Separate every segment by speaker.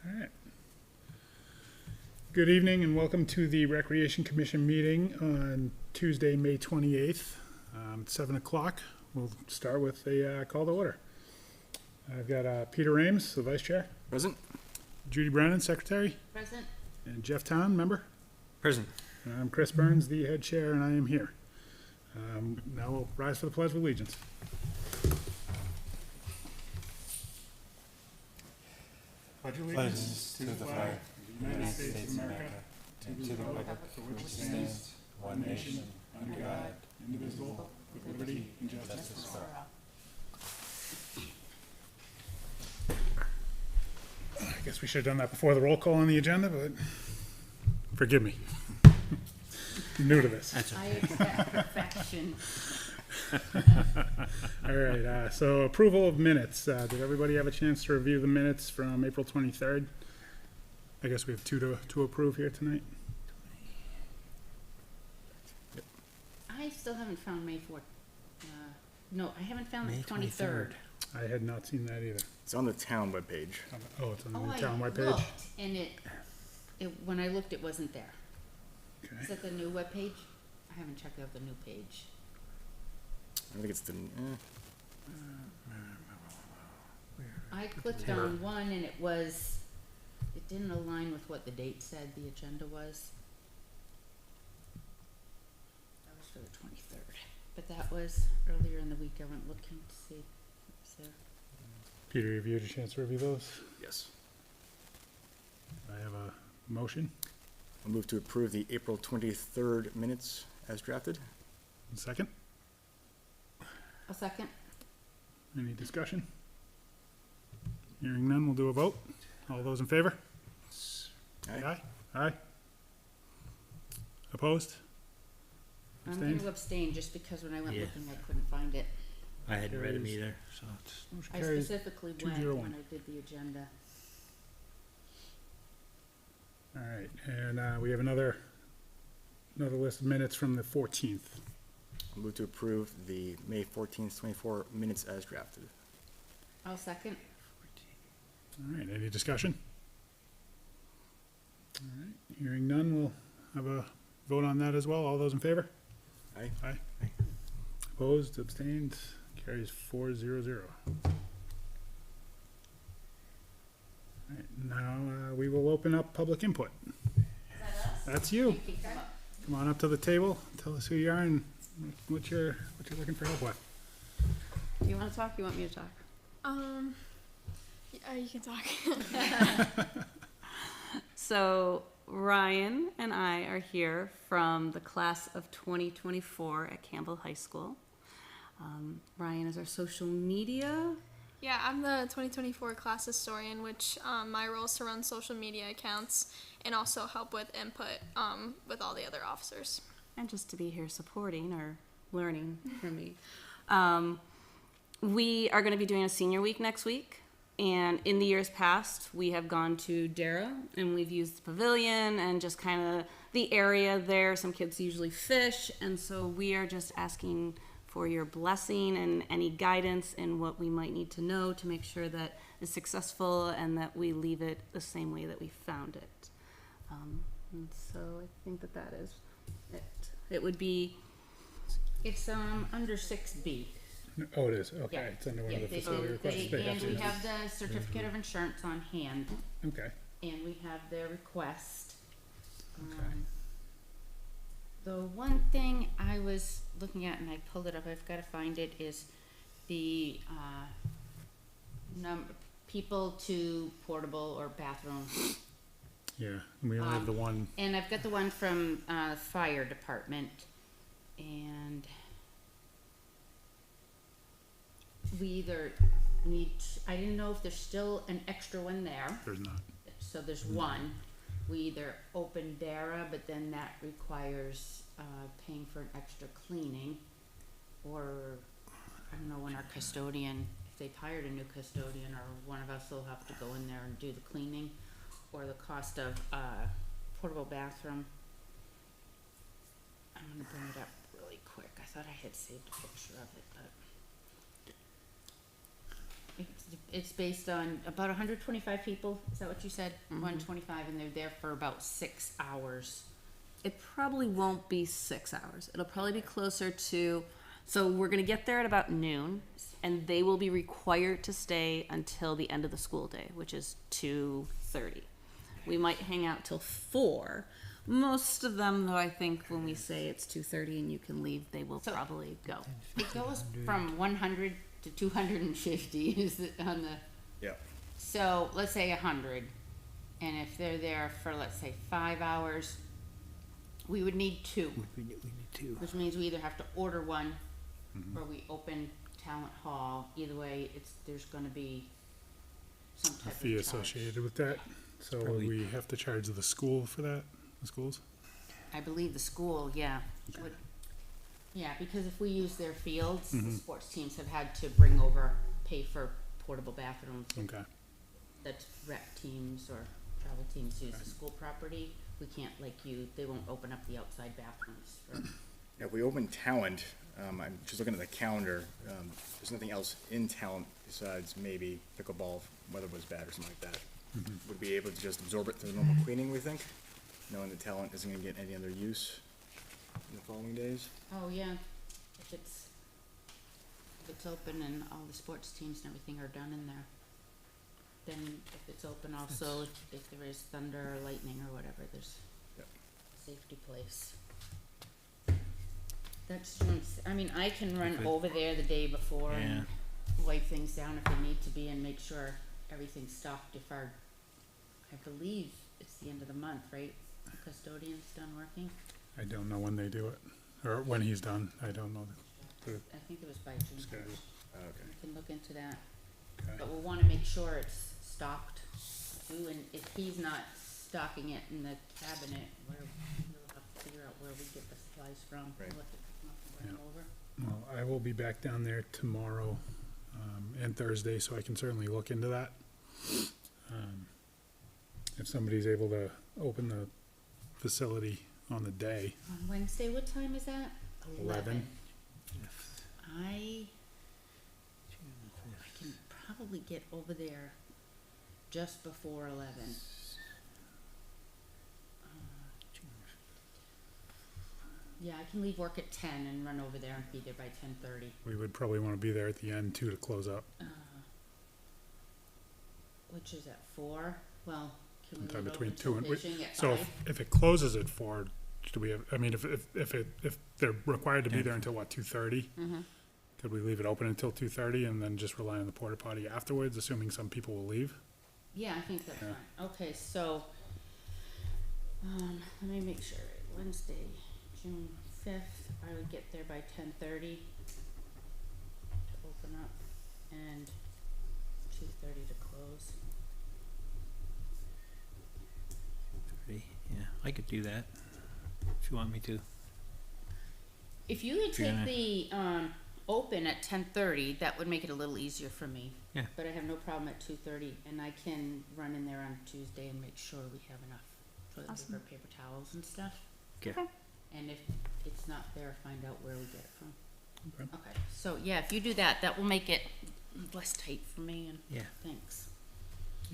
Speaker 1: All right. Good evening and welcome to the Recreation Commission meeting on Tuesday, May 28th, at 7 o'clock. We'll start with a call to order. I've got Peter Ames, the Vice Chair.
Speaker 2: Present.
Speaker 1: Judy Brennan, Secretary.
Speaker 3: Present.
Speaker 1: And Jeff Town, Member.
Speaker 2: Present.
Speaker 1: And I'm Chris Burns, the Head Chair, and I am here. Now we'll rise for the Pledge of Allegiance. Pledge
Speaker 4: Allegiance to the flag of the United States of America, and to the republic for which it stands, one nation, under God, indivisible, with liberty and justice for all.
Speaker 1: I guess we should have done that before the roll call on the agenda, but forgive me. I'm new to this.
Speaker 3: I expect perfection.
Speaker 1: All right, so approval of minutes. Did everybody have a chance to review the minutes from April 23rd? I guess we have two to approve here tonight.
Speaker 3: I still haven't found May 4th. No, I haven't found the 23rd.
Speaker 1: I had not seen that either.
Speaker 2: It's on the town webpage.
Speaker 1: Oh, it's on
Speaker 3: Oh,
Speaker 1: the
Speaker 3: I
Speaker 1: town webpage?
Speaker 3: looked, and when I looked, it wasn't there. Is
Speaker 1: Okay.
Speaker 3: that the new webpage? I haven't checked out the new page.
Speaker 2: I think it's the.
Speaker 3: I clicked on one, and it didn't align with what the date said the agenda was. That was for the 23rd. But that was earlier in the week. I went looking to see if it was there.
Speaker 1: Peter, have you had a chance to review those?
Speaker 2: Yes.
Speaker 1: I have a motion.
Speaker 2: I'll move to approve the April 23rd minutes as drafted.
Speaker 1: Second.
Speaker 3: A second?
Speaker 1: Any discussion? Hearing none, we'll do a vote. All those in favor?
Speaker 2: Aye.
Speaker 1: Aye. Opposed?
Speaker 3: I'm
Speaker 1: Abstained?
Speaker 3: going to abstain just because when I went
Speaker 4: Yeah.
Speaker 3: looking, I couldn't find it.
Speaker 4: I hadn't read them
Speaker 1: Carries.
Speaker 4: either, so it's,
Speaker 1: Motion
Speaker 3: I
Speaker 1: carries.
Speaker 3: specifically
Speaker 1: 201.
Speaker 3: went when I did the agenda.
Speaker 1: All right, and we have another list of minutes from the 14th.
Speaker 2: I'll move to approve the May 14th, 24 minutes as drafted.
Speaker 3: I'll second.
Speaker 1: All right, any discussion? All right, hearing none, we'll have a vote on that as well. All those in favor?
Speaker 2: Aye.
Speaker 1: Aye.
Speaker 4: Aye.
Speaker 1: Opposed, abstained, carries 4-0-0. All right, now we will open up public input. That's you. Come on up to the table, tell us who you are and what you're looking for help with.
Speaker 5: Do you want to talk? You want me to talk?
Speaker 6: Yeah, you can talk.
Speaker 5: So Ryan and I are here from the class of 2024 at Campbell High School. Ryan is our social media.
Speaker 6: Yeah, I'm the 2024 class historian, which my role is to run social media accounts and also help with input with all the other officers.
Speaker 5: And just to be here supporting or learning from me. We are going to be doing a senior week next week. And in the years past, we have gone to Dara and we've used the pavilion and just kind of the area there. Some kids usually fish. And so we are just asking for your blessing and any guidance in what we might need to know to make sure that it's successful and that we leave it the same way that we found it. And so I think that is it. It would be,
Speaker 3: It's under 6B.
Speaker 1: Oh, it is, okay,
Speaker 3: Yeah.
Speaker 1: it's under one
Speaker 3: Yeah,
Speaker 1: of the facility requests.
Speaker 3: and we have the certificate of insurance on hand,
Speaker 1: Okay,
Speaker 3: and we have their request.
Speaker 1: Okay.
Speaker 3: The one thing I was looking at, and I pulled it up, I've got to find it, is the people to portable or bathroom.
Speaker 1: yeah, and we only have the one,
Speaker 3: And I've got the one from fire department, and we either need, I didn't know if there's still an extra one there,
Speaker 1: there's not.
Speaker 3: so there's one. We either open Dara, but then that requires paying for an extra cleaning, or I don't know when our custodian, if they've hired a new custodian, or one of us will have to go in there and do the cleaning, or the cost of portable bathroom. I'm gonna bring it up really quick. I thought I had saved a picture of it, but it's based on about 125 people, is that what you said? 125, and they're there for about 6 hours.
Speaker 5: It probably won't be 6 hours. It'll probably be closer to, so we're gonna get there at about noon, and they will be required to stay until the end of the school day, which is 2:30. We might hang out till 4. Most of them, though, I think when we say it's 2:30 and you can leave, they will
Speaker 3: So-
Speaker 5: probably go.
Speaker 3: It goes from 100 to 250 is it on the,
Speaker 2: Yep.
Speaker 3: so let's say 100. And if they're there for, let's say, 5 hours, we would need 2.
Speaker 4: We need two.
Speaker 3: Which means we either have to order one or we open Talent Hall. Either way, there's gonna be some
Speaker 1: A
Speaker 3: type of
Speaker 1: fee
Speaker 3: charge.
Speaker 1: associated with that, so
Speaker 4: Probably-
Speaker 1: we have to charge the school for that, the schools?
Speaker 3: I believe the school, yeah. would- Yeah, because if we use their fields, the sports teams have had to bring over, pay for portable bathrooms.
Speaker 1: Okay,
Speaker 3: That rec teams or travel teams use the school property. We can't, they won't open up the outside bathrooms for.
Speaker 2: If we open Talent, I'm just looking at the calendar, there's nothing else in Talent besides maybe pickleball, if weather was bad or something like that. Would we be able to just absorb it through normal cleaning, we think? Knowing the Talent isn't gonna get any other use in the following days?
Speaker 3: Oh, yeah, if it's open and all the sports teams and everything are done in there. Then if it's open also, if there is thunder or lightning or whatever, there's
Speaker 2: Yep.
Speaker 3: a safety place. That's, I mean, I can run
Speaker 4: Okay.
Speaker 3: over there the day before and wipe things down if they need to be and make sure everything's stocked if I believe it's the end of the month, right? The custodian's done working.
Speaker 1: I don't know when they do it, or when he's done, I don't know the
Speaker 3: I think it was by June.
Speaker 1: schedule.
Speaker 2: Okay.
Speaker 3: We can look into that.
Speaker 1: Okay.
Speaker 3: But we'll wanna make sure it's stocked too, and if he's not stocking it in the cabinet, we'll have to figure out where we get the supplies from.
Speaker 2: Right.
Speaker 3: We'll have to come up and bring 'em over.
Speaker 1: Well, I will be back down there tomorrow, and Thursday, so I can certainly look into that. If somebody's able to open the facility on the day,
Speaker 3: On Wednesday, what time is that?
Speaker 1: 11.
Speaker 3: I can probably get over there just before 11. Yeah, I can leave work at 10 and run over there and be there by 10:30.
Speaker 1: we would probably wanna be there at the end too to close up.
Speaker 3: Which is at 4. Well, can we
Speaker 1: Sometime
Speaker 3: leave
Speaker 1: between
Speaker 3: open
Speaker 1: 2
Speaker 3: till
Speaker 1: and,
Speaker 3: pitching at
Speaker 1: so
Speaker 3: 5?
Speaker 1: if it closes at 4, do we have, I mean, if they're required to be there until what, 2:30? Could we leave it open until 2:30 and then just rely on the porta potty afterwards, assuming some people will leave?
Speaker 3: Yeah, I think that's
Speaker 1: Yeah.
Speaker 3: fine. Okay, so, let me make sure. Wednesday, June 5th, I would get there by 10:30 to open up and 2:30 to close.
Speaker 4: Yeah, I could do that if you want me to.
Speaker 3: If you could
Speaker 4: You're
Speaker 3: take
Speaker 4: gonna-
Speaker 3: the, open at 10:30, that would make it a little easier for me.
Speaker 4: Yeah.
Speaker 3: But I have no problem at 2:30, and I can run in there on Tuesday and make sure we have enough
Speaker 5: Awesome.
Speaker 3: paper towels and stuff.
Speaker 4: Okay.
Speaker 3: And if it's not there, find out where we get it from.
Speaker 1: Okay.
Speaker 3: Okay, so yeah, if you do that, that will make it less tight for me, and
Speaker 4: Yeah.
Speaker 3: thanks.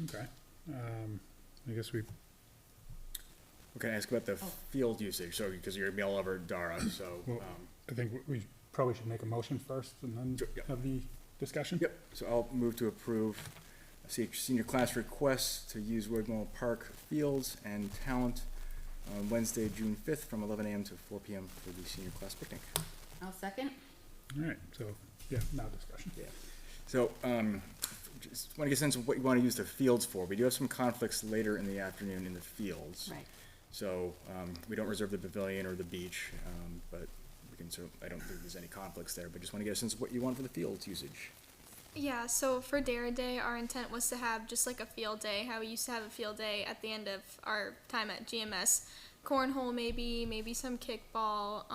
Speaker 1: Okay, I guess we,
Speaker 2: Okay, ask about the
Speaker 3: Oh.
Speaker 2: field usage, so, because you're gonna be all over Dara, so,
Speaker 1: Well, I think we probably should make a motion first and then
Speaker 2: Sure, yeah.
Speaker 1: have the discussion.
Speaker 2: Yep, so I'll move to approve senior class requests to use Wigmore Park Fields and Talent on Wednesday, June 5th, from 11 a.m. to 4 p.m. for the senior class picnic.
Speaker 3: I'll second.
Speaker 1: All right, so, yeah, now discussion.
Speaker 2: So, just want to get a sense of what you want to use the fields for. We do have some conflicts later in the afternoon in the fields.
Speaker 3: Right.
Speaker 2: So, we don't reserve the pavilion or the beach, but we can I don't think there's any conflicts there, but just want to get a sense of what you want for the fields usage.
Speaker 6: Yeah, so for Dara Day, our intent was to have just like a field day, how we used to have a field day at the end of our time at GMS. Cornhole maybe some kickball,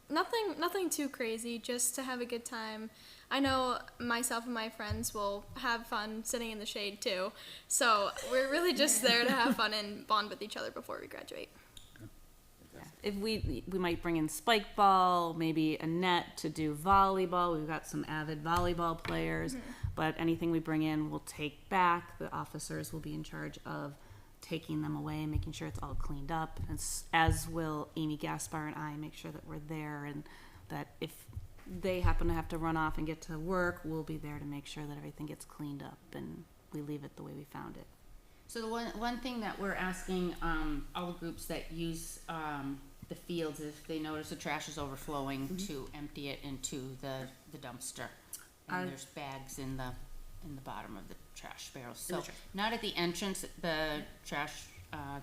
Speaker 6: nothing too crazy, just to have a good time. I know myself and my friends will have fun sitting in the shade too, so we're really just there to have fun and bond with each other before we graduate.
Speaker 5: if we might bring in spike ball, maybe a net to do volleyball. We've got some avid volleyball players, but anything we bring in, we'll take back. The officers will be in charge of taking them away, making sure it's all cleaned up, and as will Amy Gaspar and I make sure that we're there, and that if they happen to have to run off and get to work, we'll be there to make sure that everything gets cleaned up and we leave it the way we found it.
Speaker 3: So the one thing that we're asking all the groups that use the fields, if they notice the trash is overflowing, to empty it into the dumpster. And there's bags in the bottom of the trash barrels. So not at the entrance. The trash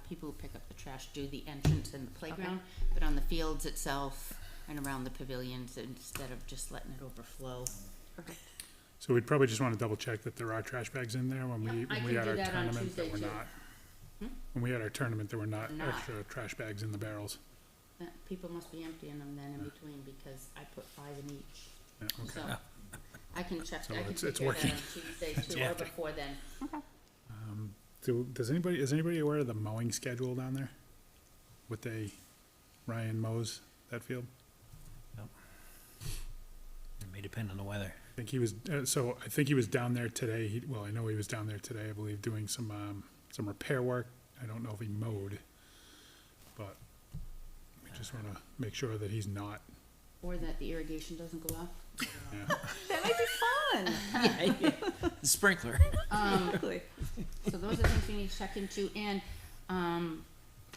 Speaker 3: people who pick up the trash do the entrance and the playground, but on the fields itself and around the pavilions, instead of just letting it overflow.
Speaker 5: Perfect.
Speaker 1: So we'd probably just want to double check that there are trash bags in there when we
Speaker 3: I
Speaker 1: when we
Speaker 3: can
Speaker 1: had
Speaker 3: do
Speaker 1: our
Speaker 3: that on
Speaker 1: tournament,
Speaker 3: Tuesday,
Speaker 1: that were
Speaker 3: too.
Speaker 1: not. When we had our tournament, there were not
Speaker 3: Not.
Speaker 1: extra trash bags in the barrels.
Speaker 3: People must be emptying them then in between, because I put 5 in each.
Speaker 1: Yeah, okay.
Speaker 3: So I can check.
Speaker 1: So
Speaker 3: I can
Speaker 1: it's
Speaker 3: take care of that
Speaker 1: working.
Speaker 3: on Tuesday too, or before then.
Speaker 1: Is anybody aware of the mowing schedule down there? Ryan mows that field?
Speaker 4: It may depend on the weather.
Speaker 1: I think he was, I think he was down there today. I know he was down there today, I believe, doing some repair work. I don't know if he mowed, but we just want to make sure that he's not.
Speaker 3: Or that the irrigation doesn't go off.
Speaker 1: Yeah.
Speaker 5: That might be fun.
Speaker 4: Sprinkler.
Speaker 5: Really.
Speaker 3: So those are things we need to check into. And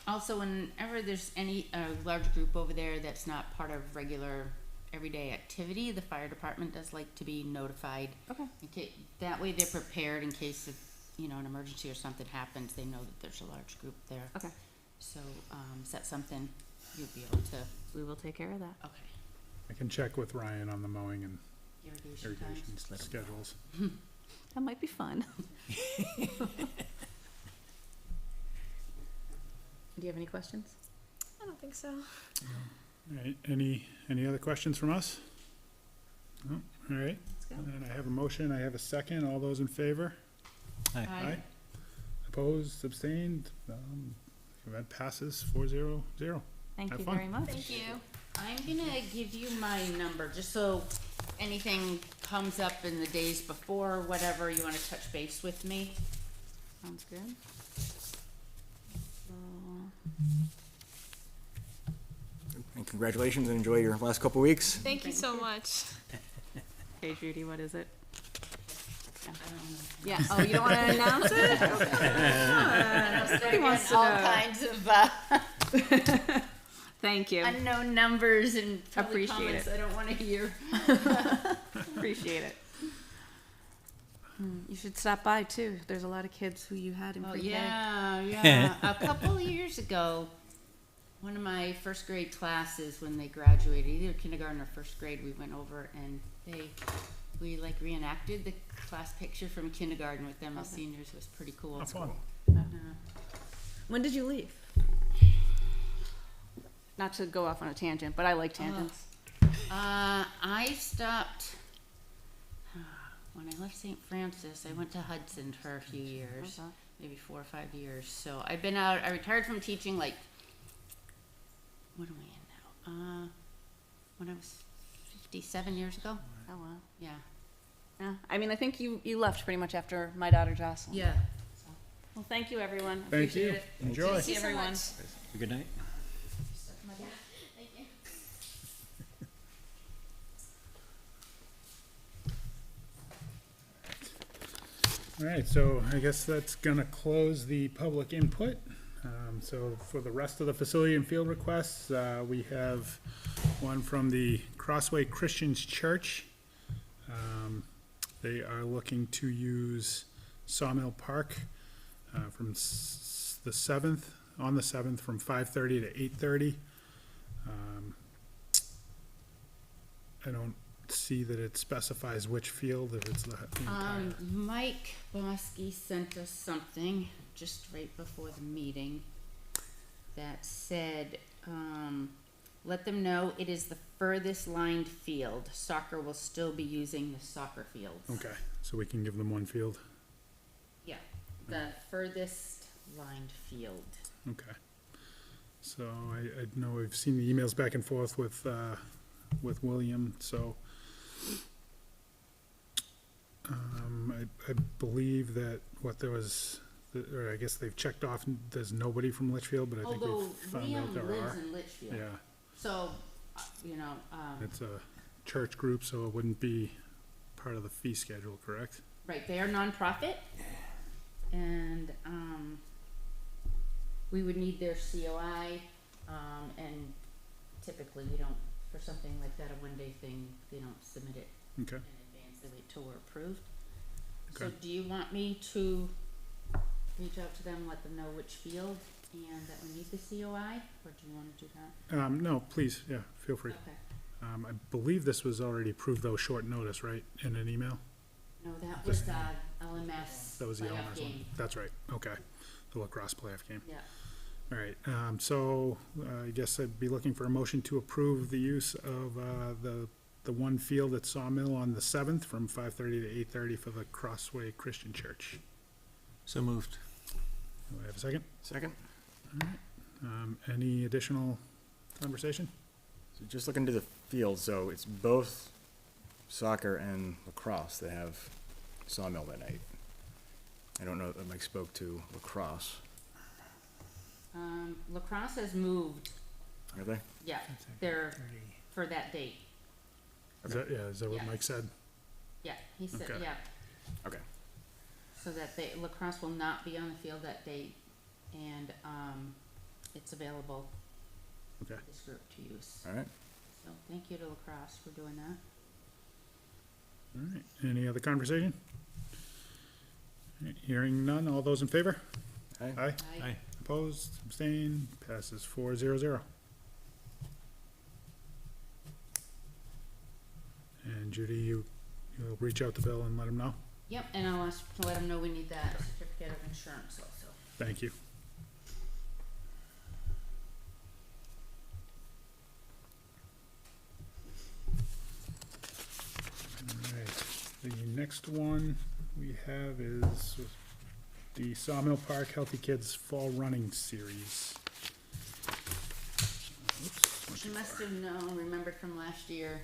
Speaker 3: also, whenever there's any large group over there that's not part of regular everyday activity, the fire department does like to be notified.
Speaker 5: Okay.
Speaker 3: That way they're prepared in case of, an emergency or something happens. They know that there's a large group there.
Speaker 5: Okay.
Speaker 3: So is that something you'll be able to?
Speaker 5: We will take care of that.
Speaker 3: Okay.
Speaker 1: I can check with Ryan on the mowing and
Speaker 3: Irrigation
Speaker 1: irrigation
Speaker 3: times.
Speaker 1: schedules.
Speaker 5: That might be fun. Do you have any questions?
Speaker 6: I don't think so.
Speaker 1: All right, any other questions from us? No? All right,
Speaker 5: go.
Speaker 1: and I have a motion, I have a second, all those in favor?
Speaker 3: Aye.
Speaker 1: Opposed, abstained, that passes 4-0-0.
Speaker 5: Thank
Speaker 1: Have
Speaker 5: you
Speaker 1: fun.
Speaker 5: very much.
Speaker 6: Thank you.
Speaker 3: I'm gonna give you my number, just so anything comes up in the days before, whatever, you wanna touch base with me.
Speaker 5: Sounds good. So,
Speaker 2: And congratulations and enjoy your last couple weeks.
Speaker 6: Thank you so much.
Speaker 5: okay, Judy, what is it?
Speaker 3: I don't know.
Speaker 5: Yeah. Oh, you don't want to announce it?
Speaker 3: I'll start getting
Speaker 5: wants to
Speaker 3: all
Speaker 5: know.
Speaker 3: kinds of
Speaker 5: Thank you.
Speaker 3: unknown numbers and probably
Speaker 5: Appreciate
Speaker 3: comments
Speaker 5: it.
Speaker 3: I don't wanna hear.
Speaker 5: Appreciate it. You should stop by too. There's a lot of kids who you had in
Speaker 3: Oh,
Speaker 5: pre-K.
Speaker 3: yeah. A couple years ago, one of my first grade classes, when they graduated, either kindergarten or first grade, we went over and we like reenacted the class picture from kindergarten with them as seniors. It was pretty cool.
Speaker 1: How fun.
Speaker 5: When did you leave? Not to go off on a tangent, but I like tangents.
Speaker 3: I stopped when I left St. Francis. I went to Hudson for a few years,
Speaker 5: Okay.
Speaker 3: maybe 4 or 5 years. So I've been out. I retired from teaching like, what are we in now? When I was 57 years ago.
Speaker 5: Oh wow.
Speaker 3: Yeah.
Speaker 5: Yeah. I mean, I think you left pretty much after my daughter Jocelyn.
Speaker 3: Yeah.
Speaker 5: Well, thank you everyone.
Speaker 1: Thank
Speaker 5: Appreciate
Speaker 1: you,
Speaker 5: it.
Speaker 1: enjoy.
Speaker 5: See everyone.
Speaker 4: Good night.
Speaker 1: All right, so I guess that's gonna close the public input. So for the rest of the facility and field requests, we have one from the Crossway Christians Church. They are looking to use Sawmill Park from the 7th, on the 7th, from 5:30 to 8:30. I don't see that it specifies which field, if it's the entire.
Speaker 3: Mike Bosky sent us something just right before the meeting that said, let them know it is the furthest lined field. Soccer will still be using the soccer fields.
Speaker 1: Okay, so we can give them one field,
Speaker 3: Yeah, the furthest lined field.
Speaker 1: okay. So I know we've seen the emails back and forth with William, so. I believe that there was, or I guess they've checked off, there's nobody from Litchfield, but I think
Speaker 3: Although
Speaker 1: we've found
Speaker 3: Liam
Speaker 1: out there
Speaker 3: lives
Speaker 1: are.
Speaker 3: in Litchfield,
Speaker 1: Yeah,
Speaker 3: so, you know,
Speaker 1: it's a church group, so it wouldn't be part of the fee schedule, correct?
Speaker 3: right, they are nonprofit, and, we would need their COI, and typically we don't, for something like that, a one-day thing, they don't submit it
Speaker 1: Okay,
Speaker 3: in advance, they wait till we're approved. So
Speaker 1: Okay.
Speaker 3: do you want me to reach out to them, let them know which field, and that we need the COI, or do you wanna do that?
Speaker 1: no, please, yeah, feel free.
Speaker 3: Okay,
Speaker 1: I believe this was already approved though, short notice, right, in an email?
Speaker 3: no, that was, LMS
Speaker 1: That was the
Speaker 3: playoff
Speaker 1: owner's one.
Speaker 3: game,
Speaker 1: That's right, okay, the lacrosse playoff game.
Speaker 3: yeah.
Speaker 1: All right, so I guess I'd be looking for a motion to approve the use of the one field at Sawmill on the 7th from 5:30 to 8:30 for the Crossway Christian Church.
Speaker 4: So moved.
Speaker 1: Do I have a second?
Speaker 2: Second?
Speaker 1: Any additional conversation?
Speaker 2: So just looking to the field, so it's both soccer and lacrosse that have Sawmill that night. I don't know if Mike spoke to lacrosse.
Speaker 3: Lacrosse has moved,
Speaker 2: Are they?
Speaker 3: yeah, they're, for that date,
Speaker 1: Is that, yeah, is that what
Speaker 3: Yeah.
Speaker 1: Mike said?
Speaker 3: yeah, he said,
Speaker 1: Okay.
Speaker 3: yeah,
Speaker 2: Okay.
Speaker 3: so that lacrosse will not be on the field that date, and, it's available
Speaker 1: Okay,
Speaker 3: for this group to use.
Speaker 2: All right.
Speaker 3: So thank you to lacrosse for doing that.
Speaker 1: all right, any other conversation? All right, hearing none, all those in favor?
Speaker 2: Aye.
Speaker 1: Aye.
Speaker 4: Aye.
Speaker 1: Opposed, abstained, passes 4-0. And Judy, you'll reach out to Bill and let him know?
Speaker 3: Yep, and I'll ask to let them know we need that certificate of insurance also.
Speaker 1: Thank you. Alright, the next one we have is the Sawmill Park Healthy Kids Fall Running Series. Oops,
Speaker 3: She must have known, remembered from last year,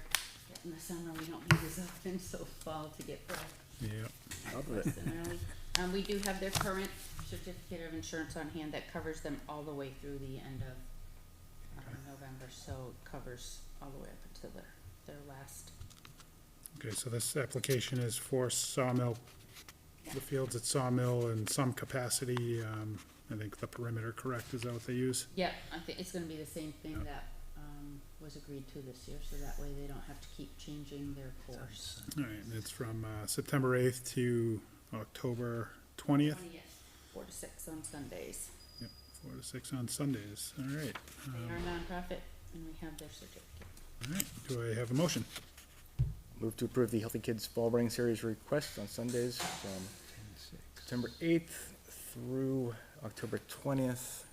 Speaker 3: that in the summer we don't use as often, so fall to get back.
Speaker 1: yeah,
Speaker 2: Top of
Speaker 3: less
Speaker 2: it.
Speaker 3: than early. We do have their current certificate of insurance on hand that covers them all the way through the end of November, so it covers all the way up until their last.
Speaker 1: okay, so this application is for Sawmill, the fields at Sawmill in some capacity, I think the perimeter, correct, is that what they use?
Speaker 3: Yeah, I think it's gonna be the same thing that, was agreed to this year, so that way they don't have to keep changing their course.
Speaker 1: Alright, and it's from, September 8th to October 20th?
Speaker 3: 20th, 4 to 6 on Sundays.
Speaker 1: 4 to 6 on Sundays, all right.
Speaker 3: They are nonprofit, and we have their certificate.
Speaker 1: All right, do I have a motion?
Speaker 2: Move to approve the Healthy Kids Fall Running Series request on Sundays from September 8th through October 20th,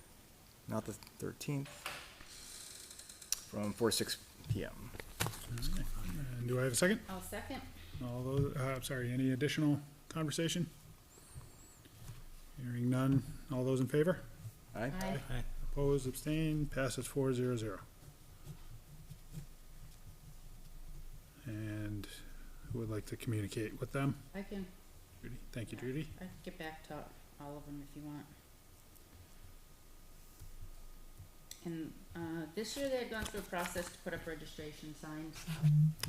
Speaker 2: not the 13th, from 4 to 6 p.m.
Speaker 1: And do I have a second?
Speaker 3: I'll second.
Speaker 1: All those, sorry, any additional conversation? Hearing none, all those in favor?
Speaker 2: Aye?
Speaker 3: Aye.
Speaker 1: Opposed, abstained, passes 4-0. And who would like to communicate with them?
Speaker 3: I can,
Speaker 1: Judy, thank you, Judy.
Speaker 3: I can get back to all of them if you want. And, this year they had gone through a process to put up registration signs,